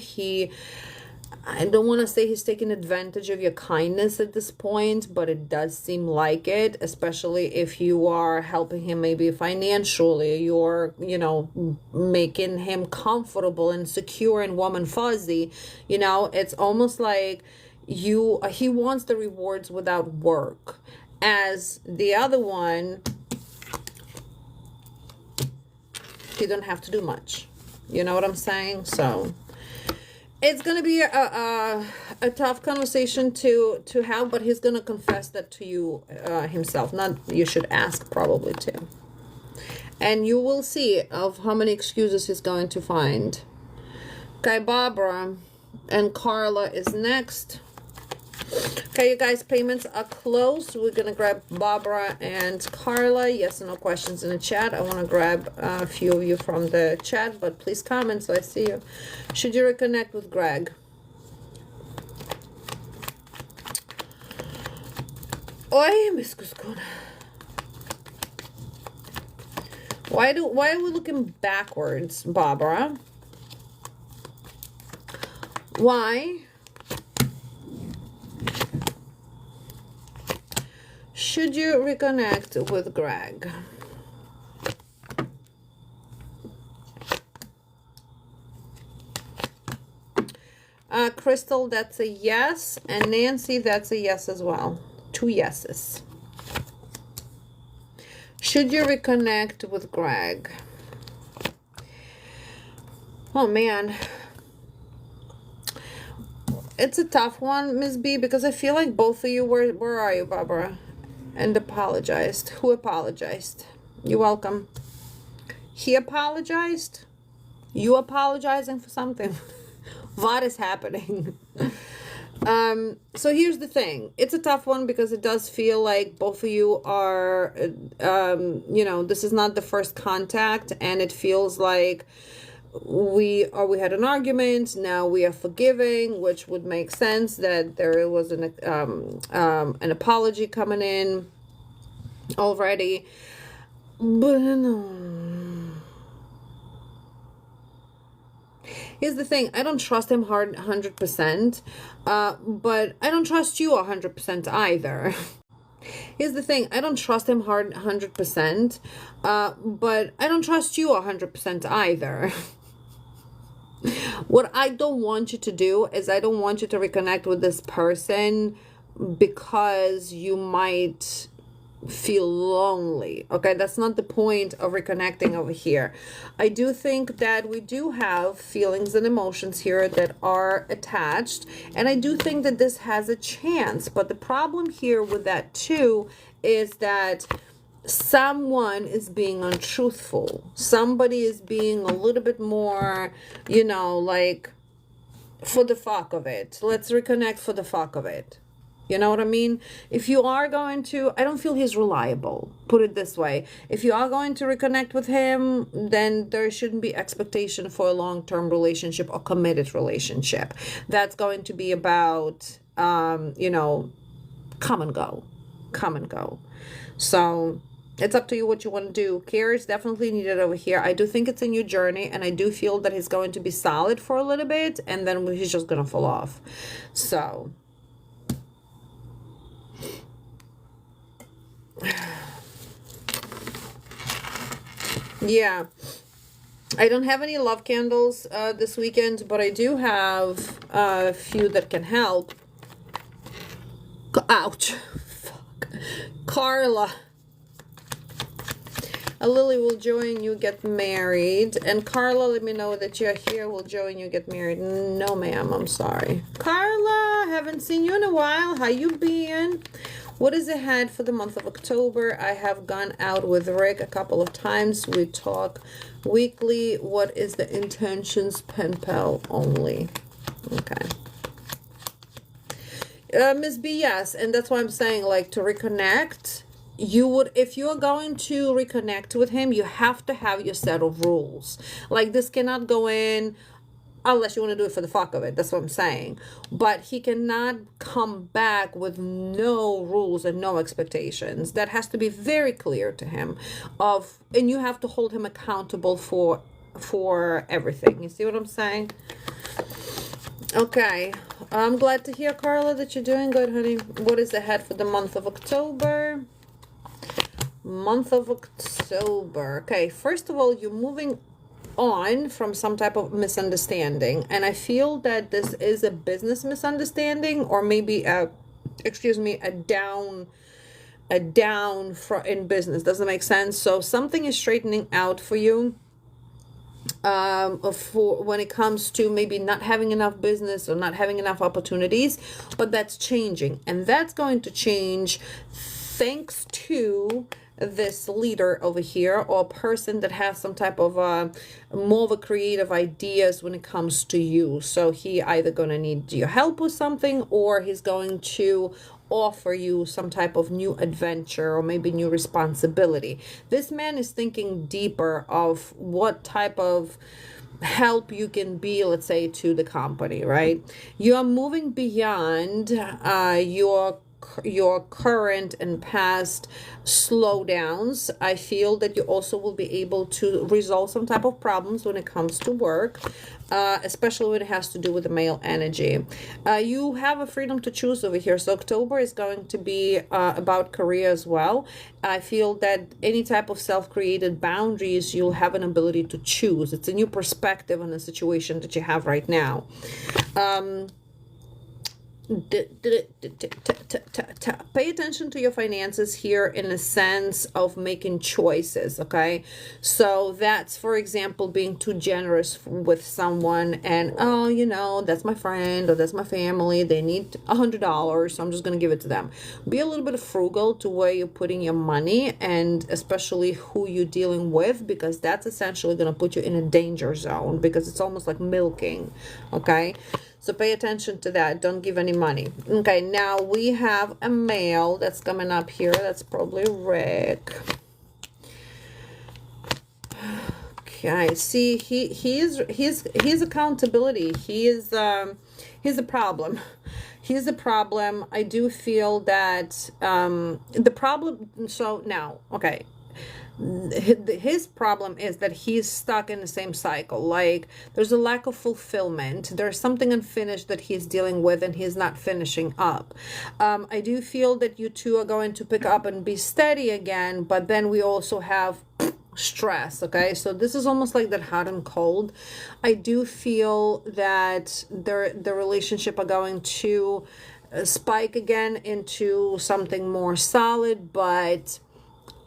I don't want to say he's taking advantage of your kindness at this point, but it does seem like it, especially if you are helping him maybe financially, you're, making him comfortable and secure and warm and fuzzy. It's almost like he wants the rewards without work. As the other one, you don't have to do much. You know what I'm saying? So it's gonna be a tough conversation to have, but he's gonna confess that to you himself. Not you should ask, probably, too. And you will see of how many excuses he's going to find. Okay, Barbara and Carla is next. Okay, you guys, payments are closed. We're gonna grab Barbara and Carla. Yes or no questions in the chat. I want to grab a few of you from the chat, but please comment so I see you. Should you reconnect with Greg? Oi, Miss Cuscona. Why are we looking backwards, Barbara? Why should you reconnect with Greg? Crystal, that's a yes. And Nancy, that's a yes as well. 2 yeses. Should you reconnect with Greg? Oh, man. It's a tough one, Miss B, because I feel like both of you, where are you, Barbara? And apologized. Who apologized? You're welcome. He apologized? You apologizing for something? What is happening? So here's the thing. It's a tough one because it does feel like both of you are, this is not the first contact, and it feels like we had an argument. Now we are forgiving, which would make sense that there was an apology coming in already. But here's the thing. I don't trust him 100%, but I don't trust you 100% either. Here's the thing. I don't trust him 100%, but I don't trust you 100% either. What I don't want you to do is I don't want you to reconnect with this person because you might feel lonely. Okay, that's not the point of reconnecting over here. I do think that we do have feelings and emotions here that are attached, and I do think that this has a chance. But the problem here with that too is that someone is being untruthful. Somebody is being a little bit more, like, for the fuck of it. Let's reconnect for the fuck of it. You know what I mean? If you are going to, I don't feel he's reliable. Put it this way. If you are going to reconnect with him, then there shouldn't be expectation for a long-term relationship or committed relationship. That's going to be about, come and go. Come and go. So it's up to you what you want to do. Care is definitely needed over here. I do think it's a new journey, and I do feel that he's going to be solid for a little bit, and then he's just going to fall off. So yeah, I don't have any love candles this weekend, but I do have a few that can help. Ouch. Fuck. Carla. Lily will join you get married. And Carla, let me know that you're here. Will join you get married. No, ma'am, I'm sorry. Carla, haven't seen you in a while. How you been? What is ahead for the month of October? I have gone out with Rick a couple of times. We talk weekly. What is the intentions? Pen pal only. Okay. Miss B, yes. And that's why I'm saying, like, to reconnect, you would, if you're going to reconnect with him, you have to have your set of rules. Like, this cannot go in unless you want to do it for the fuck of it. That's what I'm saying. But he cannot come back with no rules and no expectations. That has to be very clear to him. And you have to hold him accountable for everything. You see what I'm saying? Okay. I'm glad to hear, Carla, that you're doing good, honey. What is ahead for the month of October? Month of October. Okay, first of all, you're moving on from some type of misunderstanding, and I feel that this is a business misunderstanding, or maybe a down in business. Doesn't make sense. So something is straightening out for you, for when it comes to maybe not having enough business or not having enough opportunities, but that's changing, and that's going to change thanks to this leader over here, or person that has some type of more of a creative ideas when it comes to you. So he either gonna need your help with something, or he's going to offer you some type of new adventure or maybe new responsibility. This man is thinking deeper of what type of help you can be, let's say, to the company, right? You're moving beyond your current and past slowdowns. I feel that you also will be able to resolve some type of problems when it comes to work, especially when it has to do with the male energy. You have a freedom to choose over here. So October is going to be about career as well. I feel that any type of self-created boundaries, you'll have an ability to choose. It's a new perspective on the situation that you have right now. Pay attention to your finances here in a sense of making choices, okay? So that's, for example, being too generous with someone, and that's my friend or that's my family, they need $100, so I'm just gonna give it to them. Be a little bit frugal to where you're putting your money, and especially who you're dealing with, because that's essentially gonna put you in a danger zone, because it's almost like milking, okay? So pay attention to that. Don't give any money. Okay, now we have a male that's coming up here. That's probably Rick. Okay, see, his accountability. He's a problem. He's a problem. I do feel that the problem. So now, okay. His problem is that he's stuck in the same cycle. Like, there's a lack of fulfillment. There's something unfinished that he's dealing with, and he's not finishing up. I do feel that you two are going to pick up and be steady again, but then we also have stress. Okay, so this is almost like that hot and cold. I do feel that the relationship are going to spike again into something more solid, but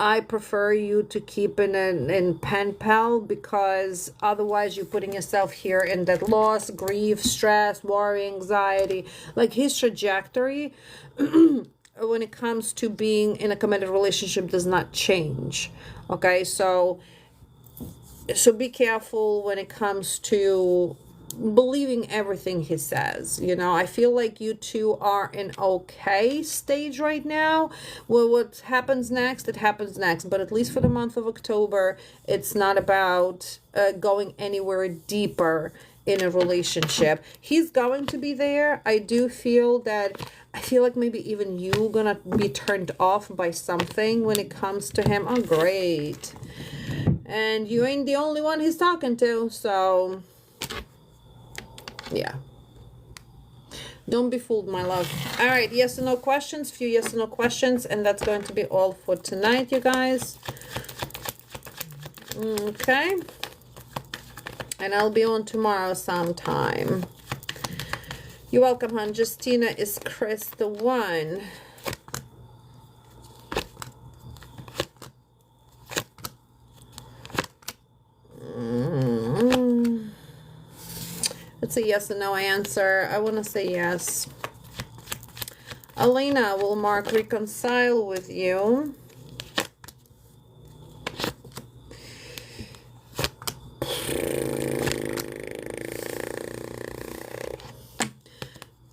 I prefer you to keep in pen pal, because otherwise you're putting yourself here in that loss, grief, stress, worry, anxiety. Like, his trajectory when it comes to being in a committed relationship does not change. Okay, so be careful when it comes to believing everything he says. I feel like you two are in okay stage right now. Well, what happens next, it happens next, but at least for the month of October, it's not about going anywhere deeper in a relationship. He's going to be there. I feel like maybe even you gonna be turned off by something when it comes to him. Oh, great. And you ain't the only one he's talking to, so yeah, don't be fooled, my love. All right, yes or no questions, few yes or no questions, and that's going to be all for tonight, you guys. Okay, and I'll be on tomorrow sometime. You're welcome, hon. Justina is Chris the one. It's a yes or no answer. I want to say yes. Elena will mark reconcile with you.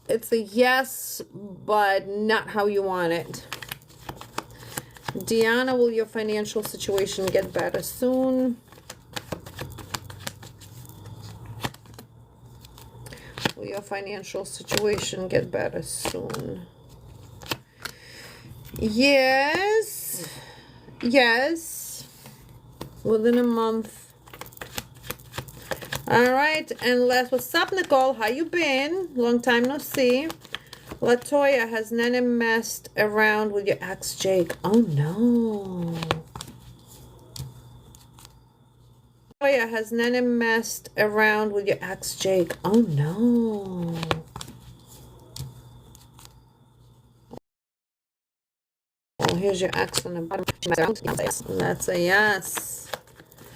It's a yes, but not how you want it. Deanna, will your financial situation get better soon? Will your financial situation get better soon? Yes. Yes. Within a month. All right. And last, what's up, Nicole? How you been? Long time no see. Latoya, has Nana messed around with your ex, Jake? Oh, no. Latoya, has Nana messed around with your ex, Jake? Oh, no. Oh, here's your ex on the bottom. That's a yes.